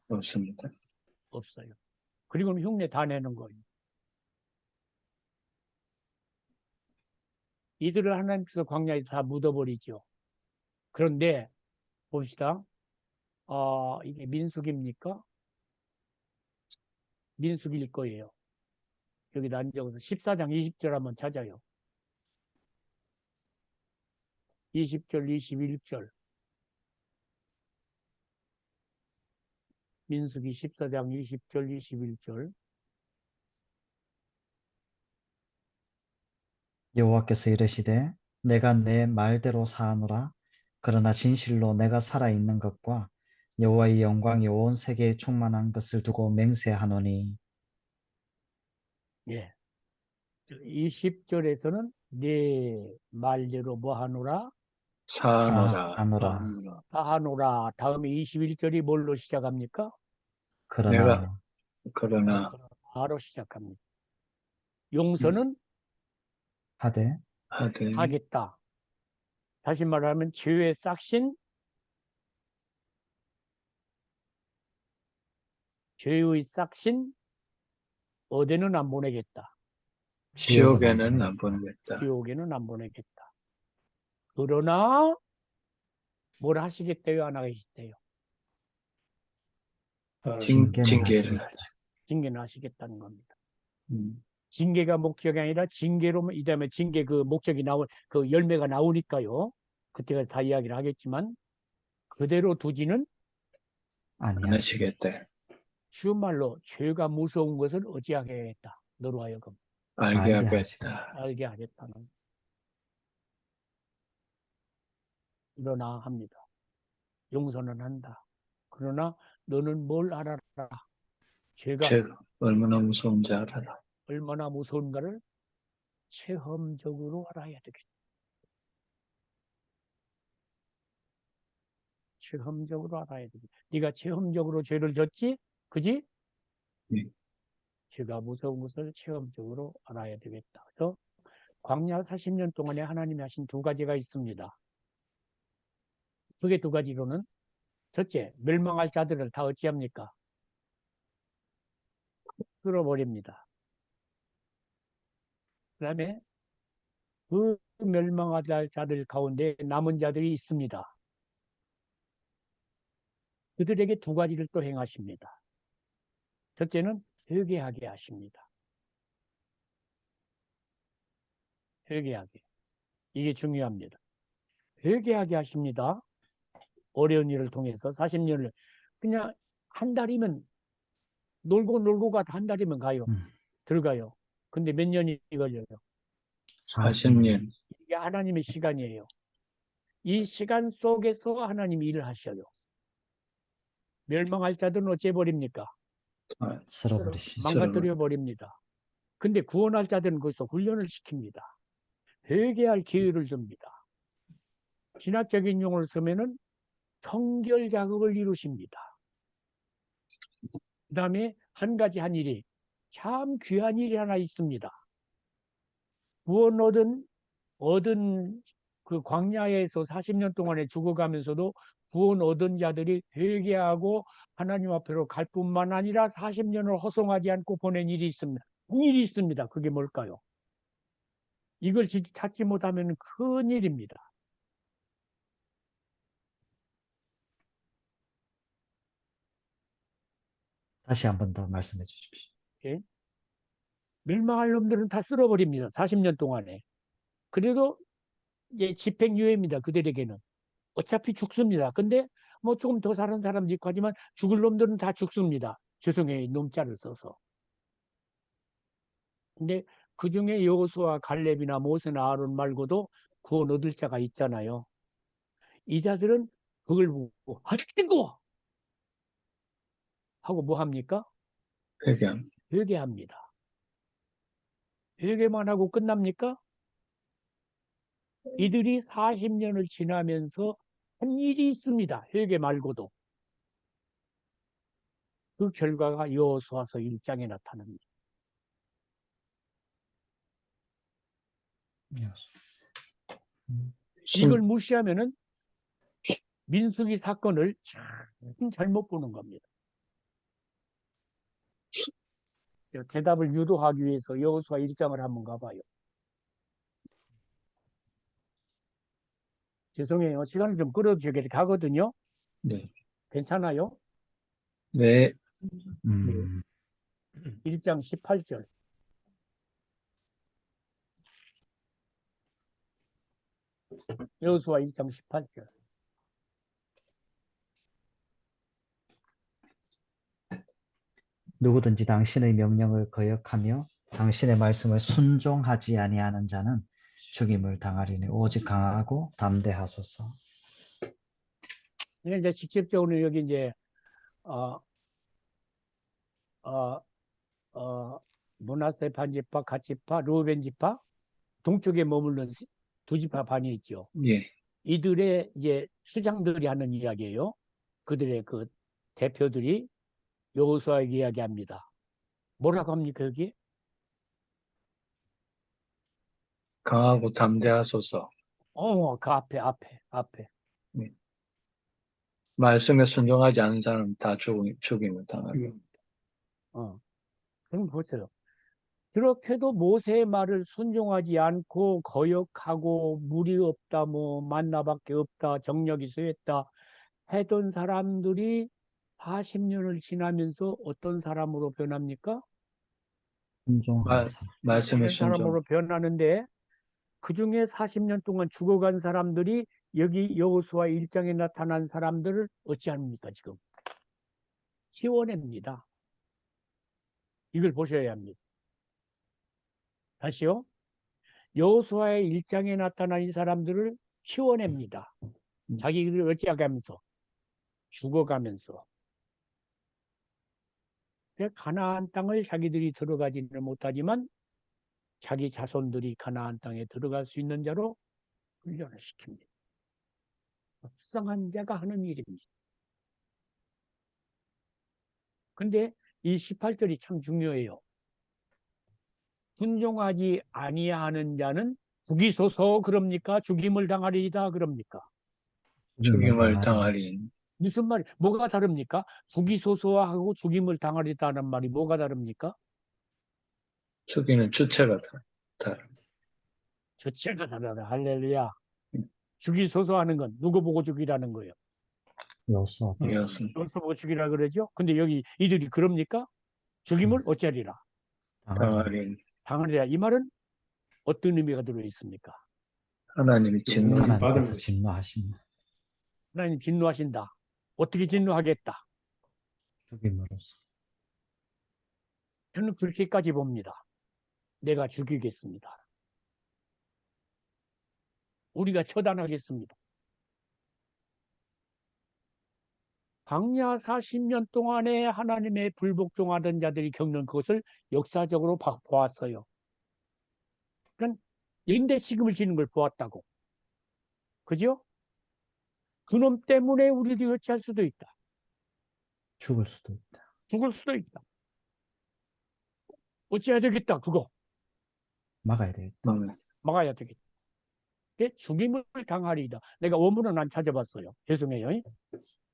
없습니다. 없어요. 그리고는 흉내 다 내는 거예요. 이들을 하나님께서 광야에 다 묻어버리죠. 그런데 봅시다. 이게 민수기입니까? 민수기일 거예요. 여기다 앉아서 14장 20절 한번 찾아요. 20절, 21절. 민수기 14장 20절, 21절. 여호와께서 이르시되 내가 내 말대로 사하노라. 그러나 진실로 내가 살아 있는 것과 여호와의 영광이 온 세계에 충만한 것을 두고 맹세하노니. 예. 20절에서는 네 말대로 뭐 하노라? 사노라. 사하노라. 다하노라. 다음에 21절이 뭘로 시작합니까? 그러나 그러나 바로 시작합니다. 용서는 하되 하되 하겠다. 다시 말하면 죄의 싹신, 죄의 싹신 어디는 안 보내겠다. 지옥에는 안 보내겠다. 지옥에는 안 보내겠다. 그러나 뭘 하시겠대요? 안 하시겠대요? 징계를 하죠. 징계는 하시겠다는 겁니다. 음. 징계가 목적이 아니라 징계로 이 다음에 징계 그 목적이 그 열매가 나오니까요. 그때가 다 이야기를 하겠지만 그대로 두지는 안 아니하시고 하시겠다. 쉬운 말로 죄가 무서운 것을 어찌하게 하겠다. 너로 하여금 알게 알게 하겠다. 알게 하겠다는 일어나 합니다. 용서는 한다. 그러나 너는 뭘 알아라. 죄가 죄가 얼마나 무서운지 알아라. 얼마나 무서운가를 체험적으로 알아야 되겠다. 체험적으로 알아야 되겠다. 네가 체험적으로 죄를 졌지? 그지? 네. 죄가 무서운 것을 체험적으로 알아야 되겠다. 그래서 광야 40년 동안에 하나님이 하신 두 가지가 있습니다. 그게 두 가지로는 첫째, 멸망할 자들을 다 어찌합니까? 끌어버립니다. 그 다음에 그 멸망할 자들 가운데 남은 자들이 있습니다. 그들에게 두 가지를 또 행하십니다. 첫째는 회개하게 하십니다. 회개하게. 이게 중요합니다. 회개하게 하십니다. 어려운 일을 통해서 40년을 그냥 한 달이면 놀고 가다 한 달이면 가요. 들어가요. 근데 몇 년이 걸려요? 40년. 이게 하나님의 시간이에요. 이 시간 속에서 하나님이 일을 하셔요. 멸망할 자들은 어째 버립니까? 쓸어버리시죠. 망가뜨려 버립니다. 근데 구원할 자들은 거기서 훈련을 시킵니다. 회개할 기회를 줍니다. 신학적인 용어를 쓰면은 청결 자극을 이루십니다. 그 다음에 한 가지 한 일이 참 귀한 일이 하나 있습니다. 구원 얻은 그 광야에서 40년 동안에 죽어가면서도 구원 얻은 자들이 회개하고 하나님 앞으로 갈 뿐만 아니라 40년을 허송하지 않고 보낸 일이 있습니다. 일이 있습니다. 그게 뭘까요? 이걸 찾지 못하면 큰 일입니다. 다시 한 번 더 말씀해 주십시오. 예? 멸망할 놈들은 다 쓸어버립니다. 40년 동안에. 그래도 이제 집행유예입니다. 그들에게는. 어차피 죽습니다. 근데 뭐 조금 더 사는 사람도 있고 하지만 죽을 놈들은 다 죽습니다. 죄송해요. 놈자를 써서. 근데 그 중에 여호수아, 갈렙이나 모세나 아론 말고도 구원 얻을 자가 있잖아요. 이 자들은 그걸 보고 아이고 하고 뭐 합니까? 회개함. 회개합니다. 회개만 하고 끝납니까? 이들이 40년을 지나면서 한 일이 있습니다. 회개 말고도. 그 결과가 여호수아서 1장에 나타납니다. 이걸 무시하면은 민수기 사건을 참 잘못 보는 겁니다. 대답을 유도하기 위해서 여호수아 1장을 한번 가봐요. 죄송해요. 시간을 좀 끌어줘야 가거든요. 네. 괜찮아요? 네. 1장 18절. 여호수아 1장 18절. 누구든지 당신의 명령을 거역하며 당신의 말씀을 순종하지 아니하는 자는 죽임을 당하리니 오직 강하고 담대하소서. 이제 직접적으로 여기 이제 므낫세 반지파, 갓지파, 르우벤 지파, 동쪽에 머무르는 두 지파 반이 있죠. 예. 이들의 이제 수장들이 하는 이야기예요. 그들의 그 대표들이 여호수아에게 이야기합니다. 뭐라고 합니까 여기? 강하고 담대하소서. 그 앞에. 말씀에 순종하지 않은 사람은 다 죽임을 당하고. 그럼 보세요. 그렇게도 모세의 말을 순종하지 않고 거역하고 물이 없다, 뭐 만나밖에 없다, 정력이 쇠했다 했던 사람들이 40년을 지나면서 어떤 사람으로 변합니까? 순종하는 사람. 말씀에 그런 순종. 사람으로 변하는데 그 중에 40년 동안 죽어간 사람들이 여기 여호수아 1장에 나타난 사람들을 어찌합니까 지금? 키워냅니다. 이걸 보셔야 합니다. 다시요. 여호수아의 1장에 나타난 이 사람들을 키워냅니다. 자기들을 어찌하면서 죽어가면서. 가나안 땅을 자기들이 들어가지는 못하지만 자기 자손들이 가나안 땅에 들어갈 수 있는 자로 훈련을 시킵니다. 불쌍한 자가 하는 일입니다. 근데 이 18절이 참 중요해요. 순종하지 아니하는 자는 죽이소서 그럽니까? 죽임을 당하리이다 그럽니까? 죽임을 당하리. 무슨 말이 뭐가 다릅니까? 죽이소서하고 죽임을 당하리다는 말이 뭐가 다릅니까? 죽이는 주체가 다릅니다. 주체가 다르다. 할렐루야. 죽이소서 하는 건 누구 보고 죽이라는 거예요? 여호수아. 여호수아. 여기서 보고 죽이라 그러죠? 근데 여기 이들이 그럽니까? 죽임을 어찌하리라? 당하리. 당하리라. 이 말은 어떤 의미가 들어 있습니까? 하나님이 진노. 하나님께서 진노하신다. 하나님 진노하신다. 어떻게 진노하겠다? 죽임으로써. 저는 그렇게까지 봅니다. 내가 죽이겠습니다. 우리가 처단하겠습니다. 광야 40년 동안에 하나님의 불복종하던 자들이 겪는 그것을 역사적으로 보았어요. 그러니까 인대시금을 지는 걸 보았다고. 그죠? 그놈 때문에 우리도 어찌할 수도 있다. 죽을 수도 있다. 죽을 수도 있다. 어찌해야 되겠다. 그거 막아야 되겠다. 막아야 되겠다. 죽임을 당하리이다. 내가 원문은 안 찾아봤어요. 죄송해요.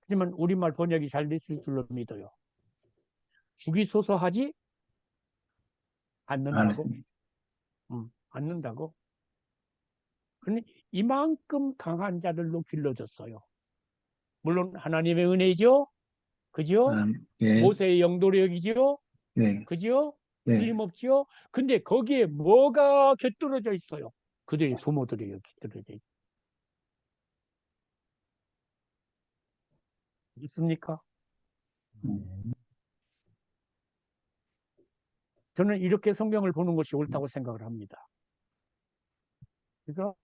하지만 우리말 번역이 잘 됐을 줄로 믿어요. 죽이소서 하지 않는다고. 않는다고. 그런데 이만큼 강한 자들로 길러졌어요. 물론 하나님의 은혜죠. 그죠? 예. 모세의 영도력이죠. 네. 그죠? 네. 틀림없지요. 근데 거기에 뭐가 곁들여져 있어요? 그들의 부모들이 곁들여져 있어요. 있습니까? 아멘. 저는 이렇게 성경을 보는 것이 옳다고 생각을 합니다. 그래서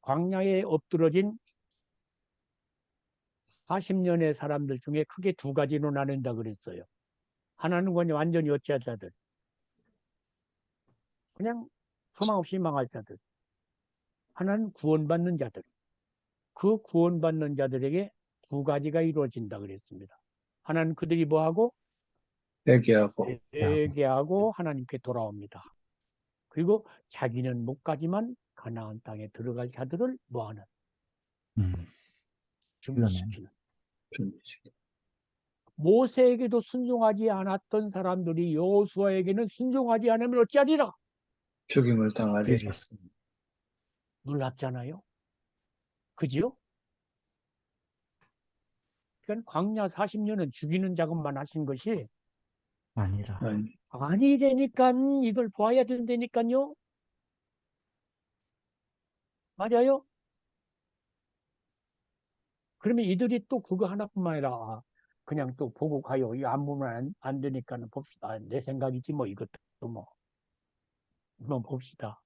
광야에 엎드러진 40년의 사람들 중에 크게 두 가지로 나눈다 그랬어요. 하나는 그냥 완전히 어찌할 자들, 그냥 소망 없이 망할 자들. 하나는 구원받는 자들. 그 구원받는 자들에게 두 가지가 이루어진다 그랬습니다. 하나는 그들이 뭐하고? 회개하고 회개하고 하나님께 돌아옵니다. 그리고 자기는 못 가지만 가나안 땅에 들어갈 자들을 뭐하는? 준비시키는. 준비시키고 모세에게도 순종하지 않았던 사람들이 여호수아에게는 순종하지 않으면 어찌하리라? 죽임을 당하리라. 되겠습니다. 놀랍잖아요. 그지요? 그러니까 광야 40년은 죽이는 작업만 하신 것이 아니라 아니, 아니라니까 이걸 봐야 된다니까요. 맞아요? 그러면 이들이 또 그거 하나뿐만 아니라 그냥 또 보고 가요. 이거 안 보면 안 되니까 봅시다. 내 생각이지 뭐 이것도 뭐. 한번 봅시다.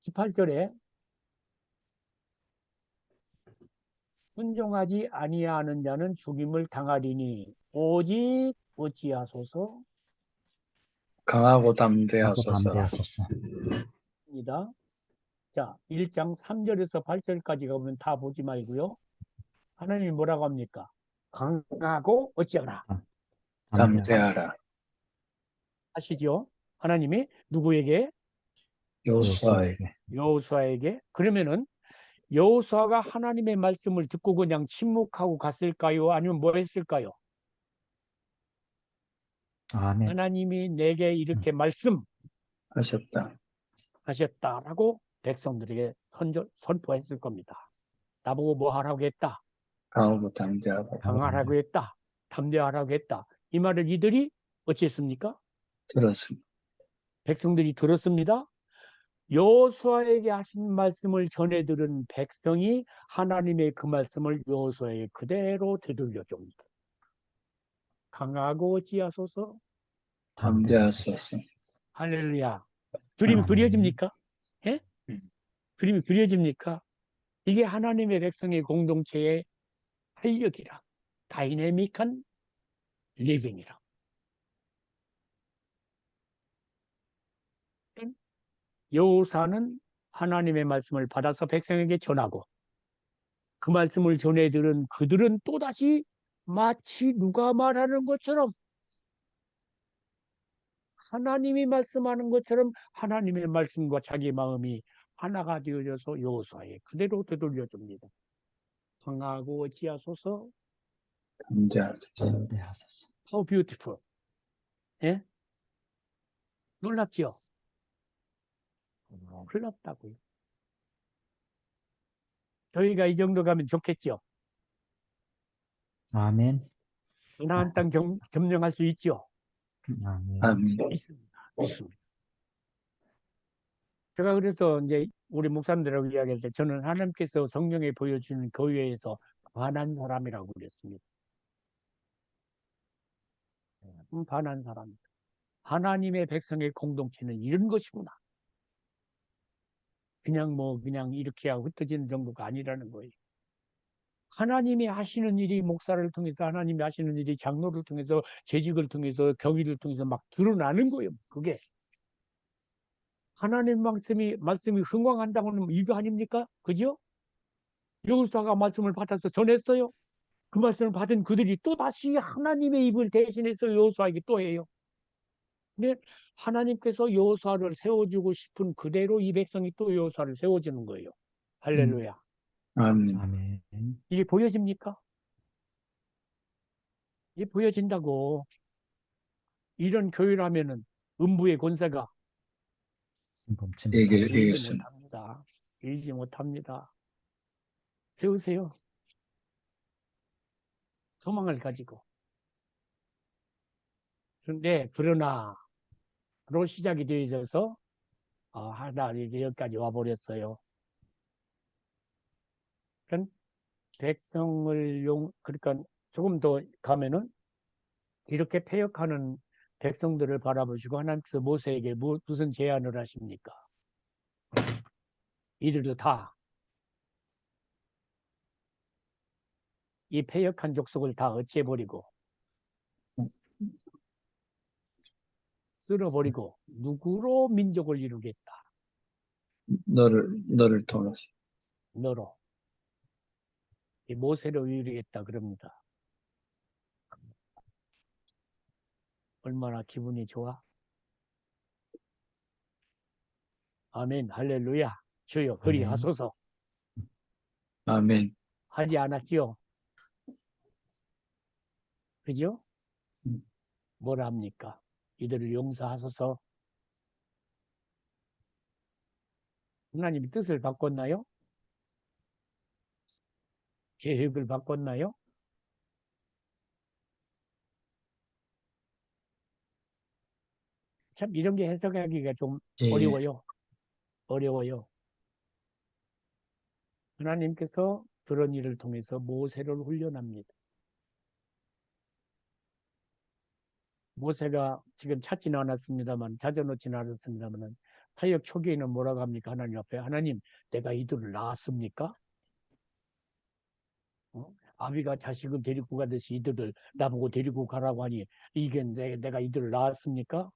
18절에 순종하지 아니하는 자는 죽임을 당하리니 오직 어찌하소서 강하고 하고 담대하소서. 담대하소서. 입니다. 자, 1장 3절에서 8절까지 가보면 다 보지 말고요. 하나님이 뭐라고 합니까? 강하고 어찌하라 담대하라. 담대하라. 하시죠. 하나님이 누구에게? 여호수아에게 여호수아에게. 그러면은 여호수아가 하나님의 말씀을 듣고 그냥 침묵하고 갔을까요? 아니면 뭐 했을까요? 아멘. 하나님이 내게 이렇게 하셨다. 말씀하셨다라고 백성들에게 선포했을 겁니다. 나보고 뭐 하라고 했다? 강하고 담대하고 강하라고 했다. 담대하라고 했다. 이 말을 이들이 어찌했습니까? 들었습니다. 백성들이 들었습니다. 여호수아에게 하신 말씀을 전해 들은 백성이 하나님의 그 말씀을 여호수아에게 그대로 되돌려 줍니다. 강하고 어찌하소서. 담대하소서. 할렐루야. 그림이 아멘. 그려집니까? 예? 음. 그림이 그려집니까? 이게 하나님의 백성의 공동체의 활력이라. 다이내믹한 리빙이라. 여호사는 하나님의 말씀을 받아서 백성에게 전하고 그 말씀을 전해 들은 그들은 또다시 마치 누가 말하는 것처럼 하나님이 말씀하는 것처럼 하나님의 말씀과 자기 마음이 하나가 되어져서 여호수아에 그대로 되돌려줍니다. 강하고 어찌하소서. 담대하소서. 담대하소서. How beautiful. 예? 놀랍죠? 놀랍다고요. 저희가 이 정도 가면 좋겠죠? 아멘. 가나안 땅 점령할 수 있죠? 아멘. 아멘. 있습니다. 제가 그래서 이제 우리 목사님들하고 이야기할 때 저는 하나님께서 성경에 보여주는 교회에서 반한 사람이라고 그랬습니다. 반한 사람. 하나님의 백성의 공동체는 이런 것이구나. 그냥 이렇게 하고 흩어지는 정도가 아니라는 거예요. 하나님이 하시는 일이 목사를 통해서 하나님이 하시는 일이 장로를 통해서 재직을 통해서 교회를 통해서 막 드러나는 거예요. 그게 하나님 말씀이 흥왕한다고는 이거 아닙니까? 그죠? 여호수아가 말씀을 받아서 전했어요. 그 말씀을 받은 그들이 또 다시 하나님의 입을 대신해서 여호수아에게 또 해요. 근데 하나님께서 여호수아를 세워주고 싶은 그대로 이 백성이 또 여호수아를 세워주는 거예요. 할렐루야. 아멘. 아멘. 이게 보여집니까? 이게 보여진다고. 이런 교회라면은 음부의 권세가 범침니다. 이길 이기지 것은 못합니다. 이기지 못합니다. 세우세요. 소망을 가지고. 그러나 로 시작이 되어져서 하다 이제 여기까지 와버렸어요. 그러니까 백성을 그러니까 조금 더 가면은 이렇게 패역하는 백성들을 바라보시고 하나님께서 모세에게 무슨 제안을 하십니까? 이들도 다 이 패역한 족속을 다 어찌해버리고 쓸어버리고 누구로 민족을 이루겠다. 너를 통해서. 너로. 이 모세로 이루겠다 그럽니다. 얼마나 기분이 좋아? 아멘, 할렐루야. 주여 아멘. 그리하소서. 아멘. 하지 않았지요? 그죠? 뭐라 합니까? 이들을 용서하소서. 하나님이 뜻을 바꿨나요? 계획을 바꿨나요? 참 이런 게 해석하기가 좀 예. 어려워요. 어려워요. 하나님께서 그런 일을 통해서 모세를 훈련합니다. 모세가 지금 찾지는 않았습니다만, 찾아놓지는 않았습니다만, 타역 초기에는 뭐라고 합니까? 하나님 앞에. 하나님, 내가 이들을 낳았습니까? 아비가 자식을 데리고 가듯이 이들을 나보고 데리고 가라고 하니, 이게 내가 이들을 낳았습니까?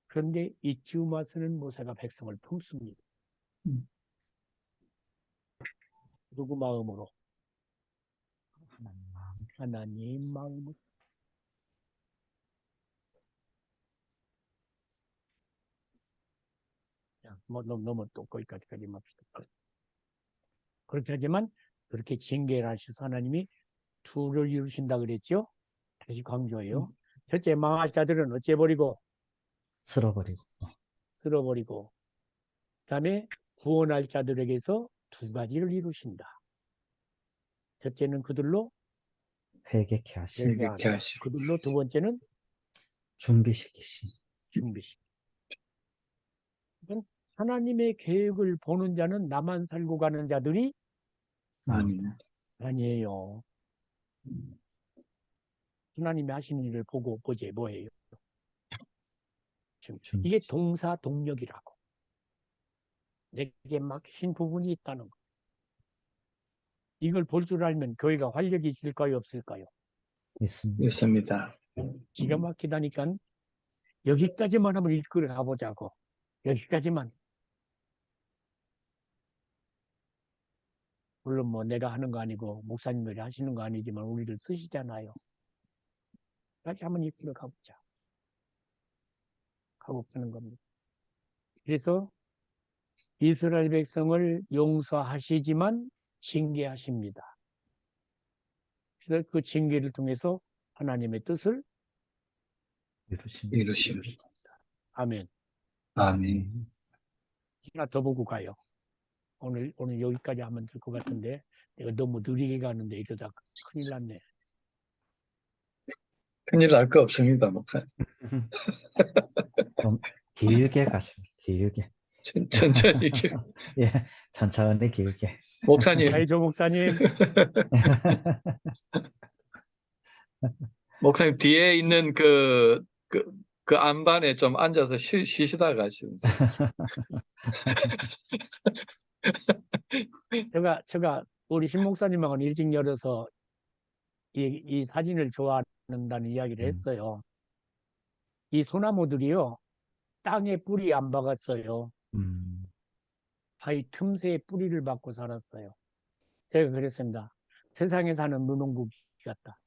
그런데 이쯤 와서는 모세가 백성을 품습니다. 음. 누구 마음으로? 하나님 마음. 하나님 마음으로. 자, 뭐 너무 또 거기까지 맙시다. 그렇게 하지만 그렇게 징계를 하셔서 하나님이 둘을 이루신다 그랬죠? 다시 강조해요. 첫째, 망할 자들은 어째버리고 쓸어버리고. 쓸어버리고, 그다음에 구원할 자들에게서 두 가지를 이루신다. 첫째는 그들로 회개케 하시고. 회개케 하시고. 그들로, 두 번째는 준비시키시. 준비시. 그러니까 하나님의 계획을 보는 자는 나만 살고 가는 자들이 아닙니다. 아니에요. 하나님이 하시는 일을 보고 보지 뭐예요? 지금 이게 동사 동력이라고. 내게 막힌 부분이 있다는 거. 이걸 볼 줄 알면 교회가 활력이 있을까요, 없을까요? 있습니다. 있습니다. 기가 막히다니까 여기까지만 한번 이끌어 가보자고. 여기까지만. 물론 뭐 내가 하는 거 아니고 목사님들이 하시는 거 아니지만 우리를 쓰시잖아요. 다시 한번 이끌어 가보자. 하고 쓰는 겁니다. 그래서 이스라엘 백성을 용서하시지만 징계하십니다. 그래서 그 징계를 통해서 하나님의 뜻을 이루십니다. 이루십니다. 아멘. 아멘. 하나 더 보고 가요. 오늘 여기까지 하면 될 것 같은데 내가 너무 느리게 가는데 이러다 큰일 났네. 큰일 날 거 없습니다, 목사님. 좀 길게 가십니다. 길게. 천천히. 예, 천천히 길게. 목사님, 아이조 목사님, 목사님 뒤에 있는 그 안반에 좀 앉아서 쉬시다 가십니다. 제가 우리 신 목사님하고는 일찍 열어서 이 사진을 좋아한다는 이야기를 했어요. 이 소나무들이요, 땅에 뿌리 안 박았어요. 바위 틈새에 뿌리를 박고 살았어요. 제가 그랬습니다. 세상에 사는 무농부귀 같다.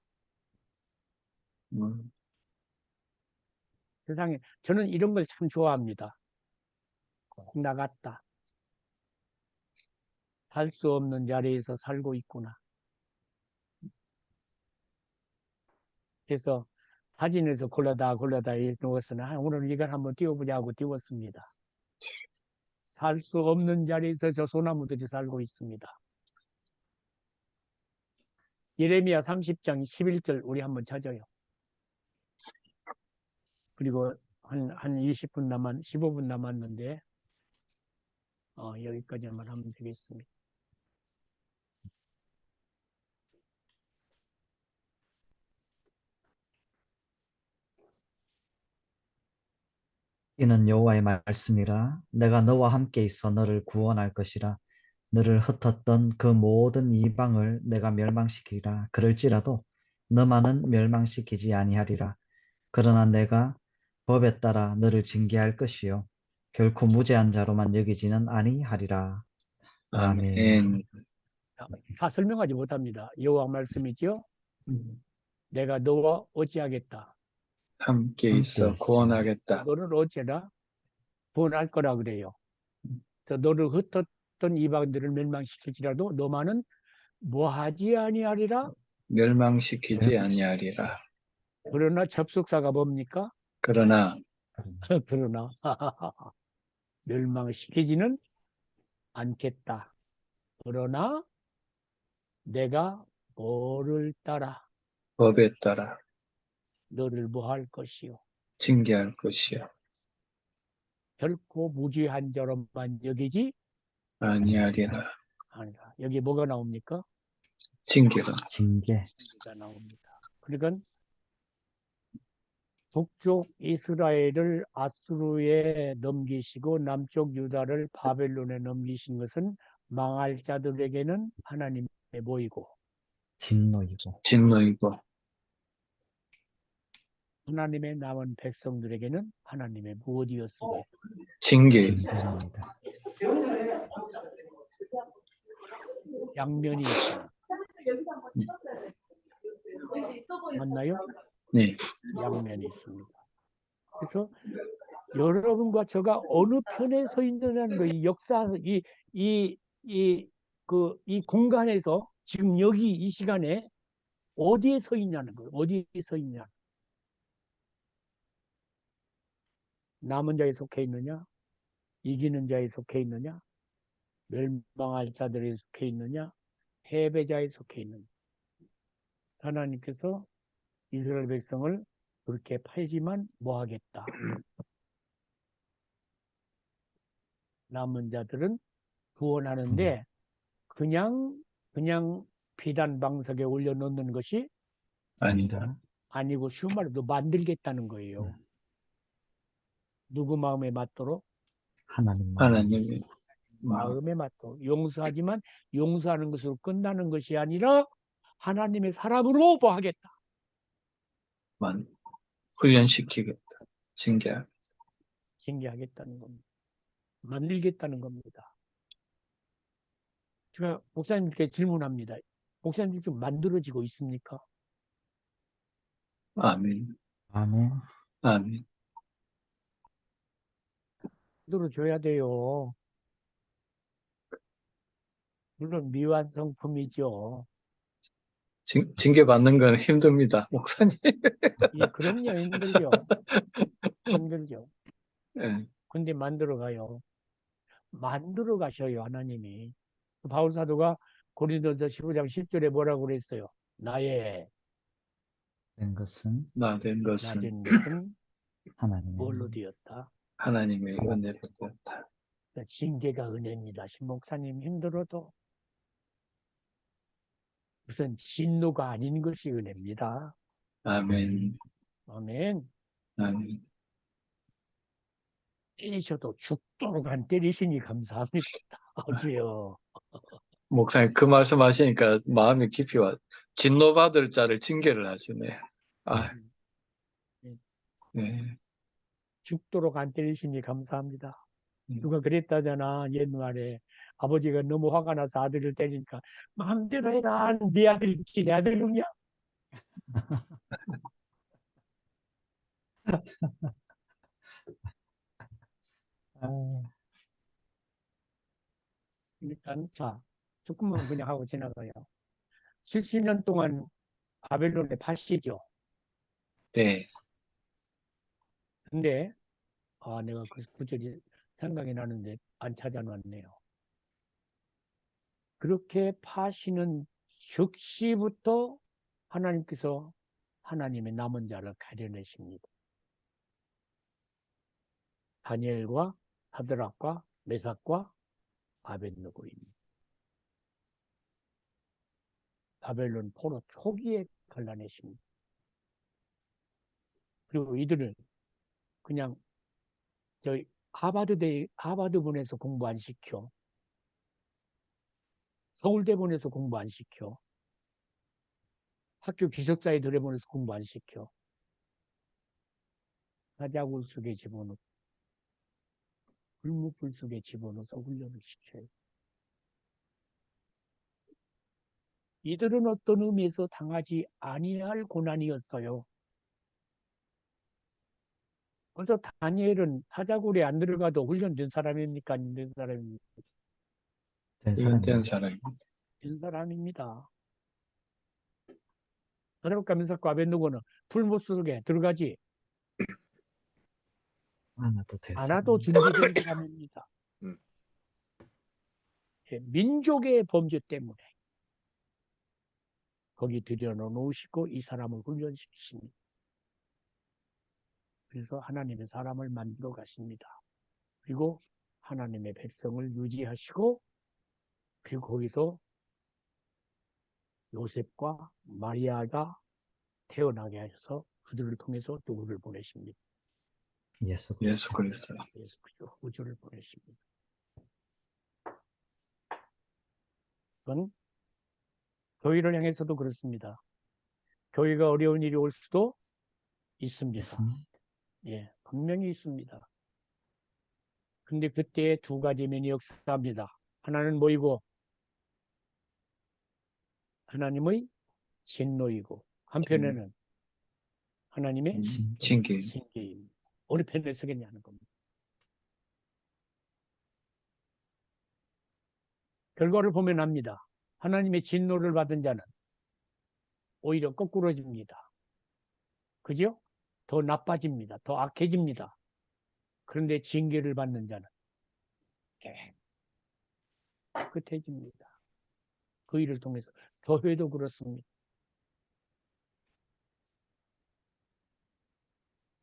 세상에, 저는 이런 걸 참 좋아합니다. 꼭 나갔다. 살 수 없는 자리에서 살고 있구나. 그래서 사진에서 골라다 놓았으나 오늘 이걸 한번 띄워보자 하고 띄웠습니다. 살 수 없는 자리에서 저 소나무들이 살고 있습니다. 예레미야 30장 11절 우리 한번 찾아요. 그리고 한 20분 15분 남았는데 여기까지만 하면 되겠습니다. 이는 여호와의 말씀이라. 내가 너와 함께 있어 너를 구원할 것이라. 너를 흩었던 그 모든 이방을 내가 멸망시키리라. 그럴지라도 너만은 멸망시키지 아니하리라. 그러나 내가 법에 따라 너를 징계할 것이요 결코 무죄한 자로만 여기지는 아니하리라. 아멘. 아멘. 다 설명하지 못합니다. 여호와 말씀이죠. 내가 너와 어찌하겠다. 함께 함께 있어 있어. 구원하겠다. 너를 어째라 구원할 거라 그래요. 그래서 너를 흩었던 이방들을 멸망시킬지라도 너만은 뭐하지 아니하리라. 멸망시키지 아니하리라. 그러나 접속사가 뭡니까? 그러나 그러나 멸망시키지는 않겠다. 그러나 내가 너를 따라 법에 따라 너를 뭐 할 것이요. 징계할 것이요 결코 무죄한 자로만 여기지 아니하리라. 아니라. 여기 뭐가 나옵니까? 징계가 징계. 징계가 나옵니다. 그러니까 북쪽 이스라엘을 아수르에 넘기시고 남쪽 유다를 바벨론에 넘기신 것은 망할 자들에게는 하나님의 보이고 진노이고 진노이고 하나님의 남은 백성들에게는 하나님의 무엇이었으며 징계 징계입니다. 양면이 있습니다. 맞나요? 네. 양면이 있습니다. 그래서 여러분과 저가 어느 편에 서 있느냐는 거, 이 역사, 이 공간에서 지금 여기 이 시간에 어디에 서 있냐는 거예요. 어디에 서 있냐. 남은 자에 속해 있느냐? 이기는 자에 속해 있느냐? 멸망할 자들에 속해 있느냐? 패배자에 속해 있느냐? 하나님께서 이스라엘 백성을 그렇게 팔지만 뭐 하겠다. 남은 자들은 구원하는데 그냥 비단 방석에 올려놓는 것이 아니다. 아니고 쉬운 말로 만들겠다는 거예요. 누구 마음에 맞도록? 하나님 하나님의 마음에 맞도록. 용서하지만 용서하는 것으로 끝나는 것이 아니라 하나님의 사람으로 뭐 하겠다. 마음만 훈련시키겠다. 징계할. 징계하겠다는 겁니다. 만들겠다는 겁니다. 제가 목사님께 질문합니다. 목사님 좀 만들어지고 있습니까? 아멘. 아멘. 아멘. 만들어줘야 돼요. 물론 미완성품이죠. 징계 받는 건 힘듭니다, 목사님. 그럼요, 힘들죠. 힘들죠. 예. 근데 만들어 가요. 만들어 가셔요, 하나님이. 바울 사도가 고린도서 15장 10절에 뭐라고 그랬어요? 나의 된 것은 나된 것은 나된 것은 하나님의 뭘로 되었다? 하나님의 은혜로 되었다. 징계가 은혜입니다. 신목사님 힘들어도 무슨 진노가 아닌 것이 은혜입니다. 아멘. 아멘. 아멘. 때리셔도 죽도록 안 때리시니 감사합니다. 아주요. 목사님 그 말씀 하시니까 마음이 깊이 와. 진노받을 자를 징계를 하시네. 아, 네. 죽도록 안 때리시니 감사합니다. 음. 누가 그랬다잖아, 옛말에. 아버지가 너무 화가 나서 아들을 때리니까 마음대로 해라. 네 아들이지 내 아들이냐? 아, 그러니까 자, 조금만 그냥 하고 지나가요. 70년 동안 바벨론에 파시죠. 네. 근데 내가 그 구절이 생각이 나는데 안 찾아놨네요. 그렇게 파시는 즉시부터 하나님께서 하나님의 남은 자를 가려내십니다. 다니엘과 사드락과 메삭과 아벳느고입니다. 바벨론 포로 초기에 갈라내십니다. 그리고 이들은 그냥 저 하버드 보내서 공부 안 시켜. 서울대 보내서 공부 안 시켜. 학교 기숙사에 들여보내서 공부 안 시켜. 사자굴 속에 집어넣고 불무불 속에 집어넣어서 훈련을 시켜요. 이들은 어떤 의미에서 당하지 아니할 고난이었어요. 그래서 다니엘은 사자굴에 안 들어가도 훈련된 사람입니까? 안 된 사람입니까? 된 훈련된 사람이 사람이. 된 사람입니다. 사드락과 메삭과 아벤느고는 불못 속에 들어가지 하나도 될 않아도 사람. 준비된 사람입니다. 음. 예, 민족의 범죄 때문에 거기 들여놓으시고 이 사람을 훈련시키십니다. 그래서 하나님의 사람을 만들어 가십니다. 그리고 하나님의 백성을 유지하시고 그리고 거기서 요셉과 마리아가 태어나게 하셔서 그들을 통해서 누구를 보내십니다. 예수 예수 그리스도. 그리스도. 예수 그리스도 구주를 보내십니다. 그건 교회를 향해서도 그렇습니다. 교회가 어려운 일이 올 수도 있습니다. 있습니다. 예, 분명히 있습니다. 근데 그때 두 가지 면이 역사합니다. 하나는 뭐이고 하나님의 진노이고 한편에는 하나님의 징계. 징계입니다. 어느 편에 서겠냐는 겁니다. 결과를 보면 압니다. 하나님의 진노를 받은 자는 오히려 거꾸로집니다. 그죠? 더 나빠집니다. 더 악해집니다. 그런데 징계를 받는 자는 깨끗해집니다. 그 일을 통해서 교회도 그렇습니다.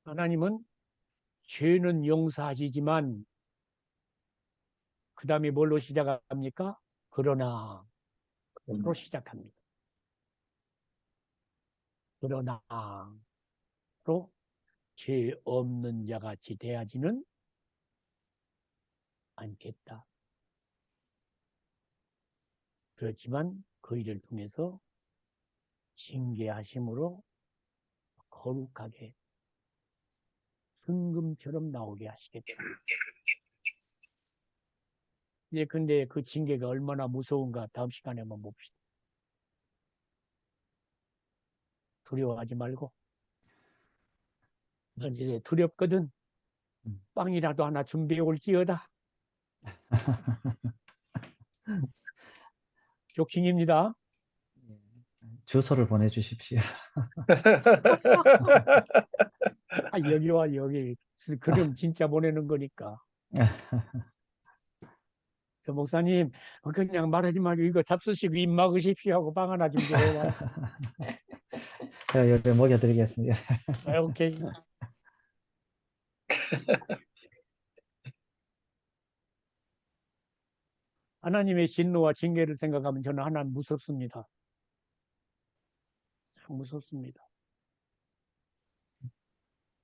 하나님은 죄는 용서하시지만 그 다음에 뭘로 시작합니까? 그러나로 시작합니다. 그러나로 죄 없는 자 같이 대하지는 않겠다. 그렇지만 그 일을 통해서 징계하심으로 거룩하게 순금처럼 나오게 하시겠다. 예, 근데 그 징계가 얼마나 무서운가 다음 시간에 한번 봅시다. 두려워하지 말고. 넌 이제 두렵거든. 빵이라도 하나 준비해 올지어다. 조킹입니다. 주소를 보내주십시오. 아, 여기와 여기. 그럼 진짜 보내는 거니까. 그래서 목사님, 그냥 말하지 말고 이거 잡수시고 입 막으십시오 하고 빵 하나 준비해 와요. 제가 여기 먹여드리겠습니다. 아, 오케이. 하나님의 진노와 징계를 생각하면 저는 하나님 무섭습니다. 참 무섭습니다.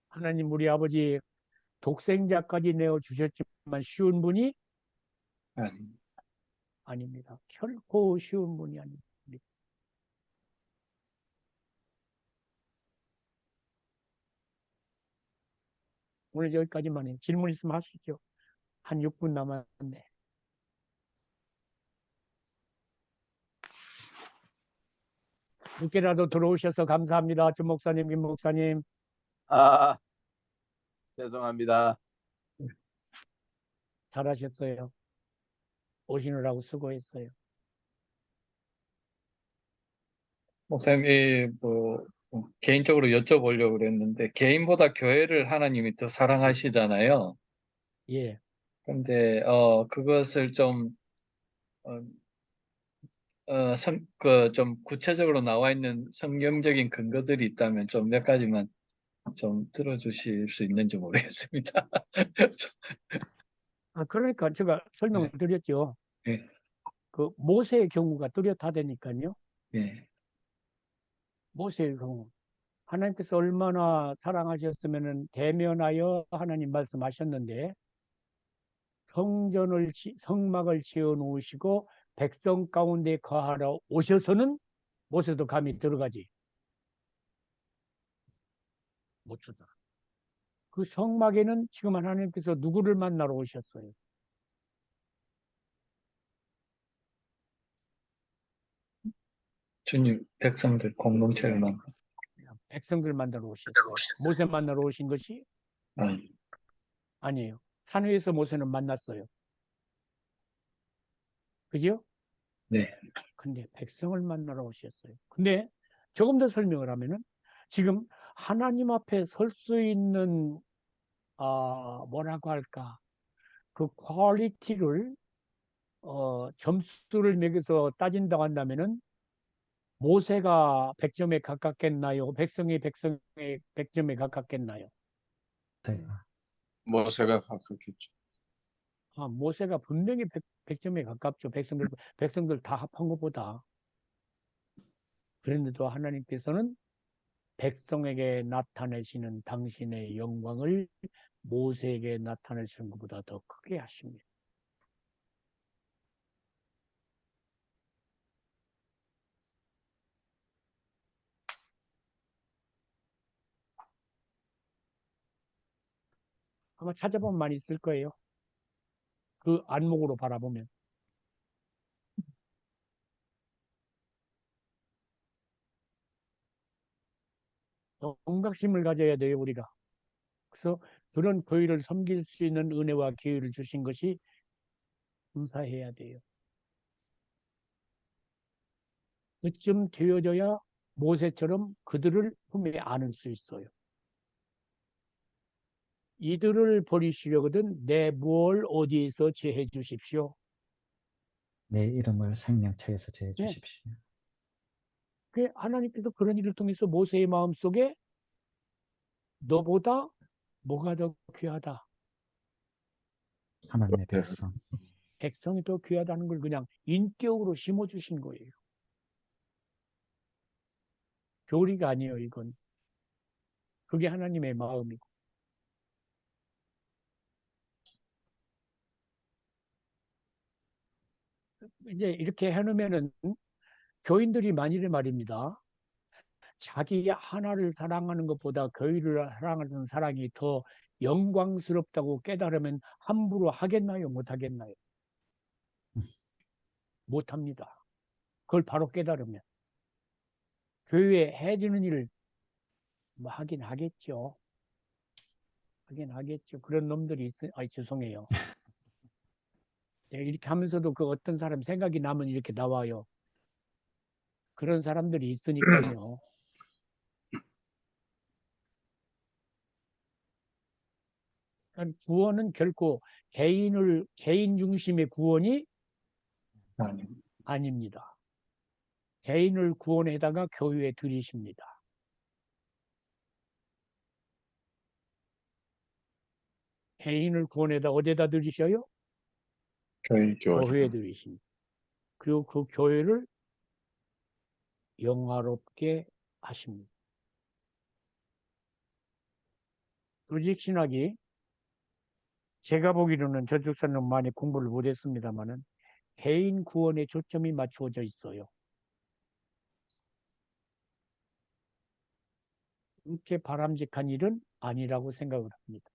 하나님 우리 아버지 독생자까지 내어주셨지만 쉬운 분이 아니, 아닙니다. 결코 쉬운 분이 아닙니다. 오늘 여기까지만 해요. 질문 있으면 하시죠. 한 6분 남았네. 늦게라도 들어오셔서 감사합니다. 주 목사님, 김 목사님. 아, 죄송합니다. 잘하셨어요. 오시느라고 수고했어요. 목사님, 개인적으로 여쭤보려고 그랬는데, 개인보다 교회를 하나님이 더 사랑하시잖아요. 예. 근데, 그것을 좀, 좀 구체적으로 나와 있는 성경적인 근거들이 있다면 좀 몇 가지만 좀 들어주실 수 있는지 모르겠습니다. 아, 그러니까 제가 설명을 드렸죠. 예, 그 모세의 경우가 뚜렷하다니까요. 예, 모세의 경우. 하나님께서 얼마나 사랑하셨으면은 대면하여 하나님 말씀하셨는데 성막을 지어 놓으시고 백성 가운데 거하러 오셔서는 모세도 감히 들어가지 못하더라. 그 성막에는 지금 하나님께서 누구를 만나러 오셨어요? 주님 백성들 공동체를 만나. 백성들 만나러 오셨어요. 모세 만나러 오신 것이 아니, 아니에요. 산 위에서 모세는 만났어요. 그죠? 네. 근데 백성을 만나러 오셨어요. 근데 조금 더 설명을 하면은 지금 하나님 앞에 설 수 있는 뭐라고 할까? 그 퀄리티를 점수를 매겨서 따진다고 한다면은 모세가 100점에 가깝겠나요? 백성이 100점에 가깝겠나요? 네. 모세가 가깝겠죠. 모세가 분명히 100점에 가깝죠. 백성들 다 합한 것보다. 그런데도 하나님께서는 백성에게 나타내시는 당신의 영광을 모세에게 나타내시는 것보다 더 크게 하십니다. 아마 찾아보면 많이 있을 거예요. 그 안목으로 바라보면. 경각심을 가져야 돼요, 우리가. 그래서 그런 교회를 섬길 수 있는 은혜와 기회를 주신 것이 감사해야 돼요. 그쯤 되어져야 모세처럼 그들을 분명히 아는 수 있어요. 이들을 버리시려거든 내 무엇 어디에서 제해 주십시오. 내 이름을 생명책에서 제해 네. 주십시오. 그 하나님께서 그런 일을 통해서 모세의 마음속에 너보다 뭐가 더 귀하다. 하나님의 백성. 백성이 더 귀하다는 걸 그냥 인격으로 심어주신 거예요. 교리가 아니에요, 이건. 그게 하나님의 마음이고. 이제 이렇게 해놓으면은 교인들이 만일에 말입니다. 자기 하나를 사랑하는 것보다 교회를 사랑하는 사랑이 더 영광스럽다고 깨달으면 함부로 하겠나요? 못하겠나요? 못합니다. 그걸 바로 깨달으면. 교회에 해주는 일을 뭐 하긴 하겠죠. 하긴 하겠죠. 그런 놈들이 죄송해요. 이렇게 하면서도 그 어떤 사람 생각이 나면 이렇게 나와요. 그런 사람들이 있으니까요. 그러니까 구원은 결코 개인 중심의 구원이 아니, 아닙니다. 개인을 구원해다가 교회에 들이십니다. 개인을 구원해다 어디에다 들이셔요? 교회에 들이십니다. 그리고 그 교회를 영화롭게 하십니다. 조직신학이 제가 보기로는 저쪽서는 많이 공부를 못했습니다만은 개인 구원에 초점이 맞추어져 있어요. 그렇게 바람직한 일은 아니라고 생각을 합니다.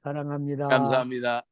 사랑합니다. 감사합니다.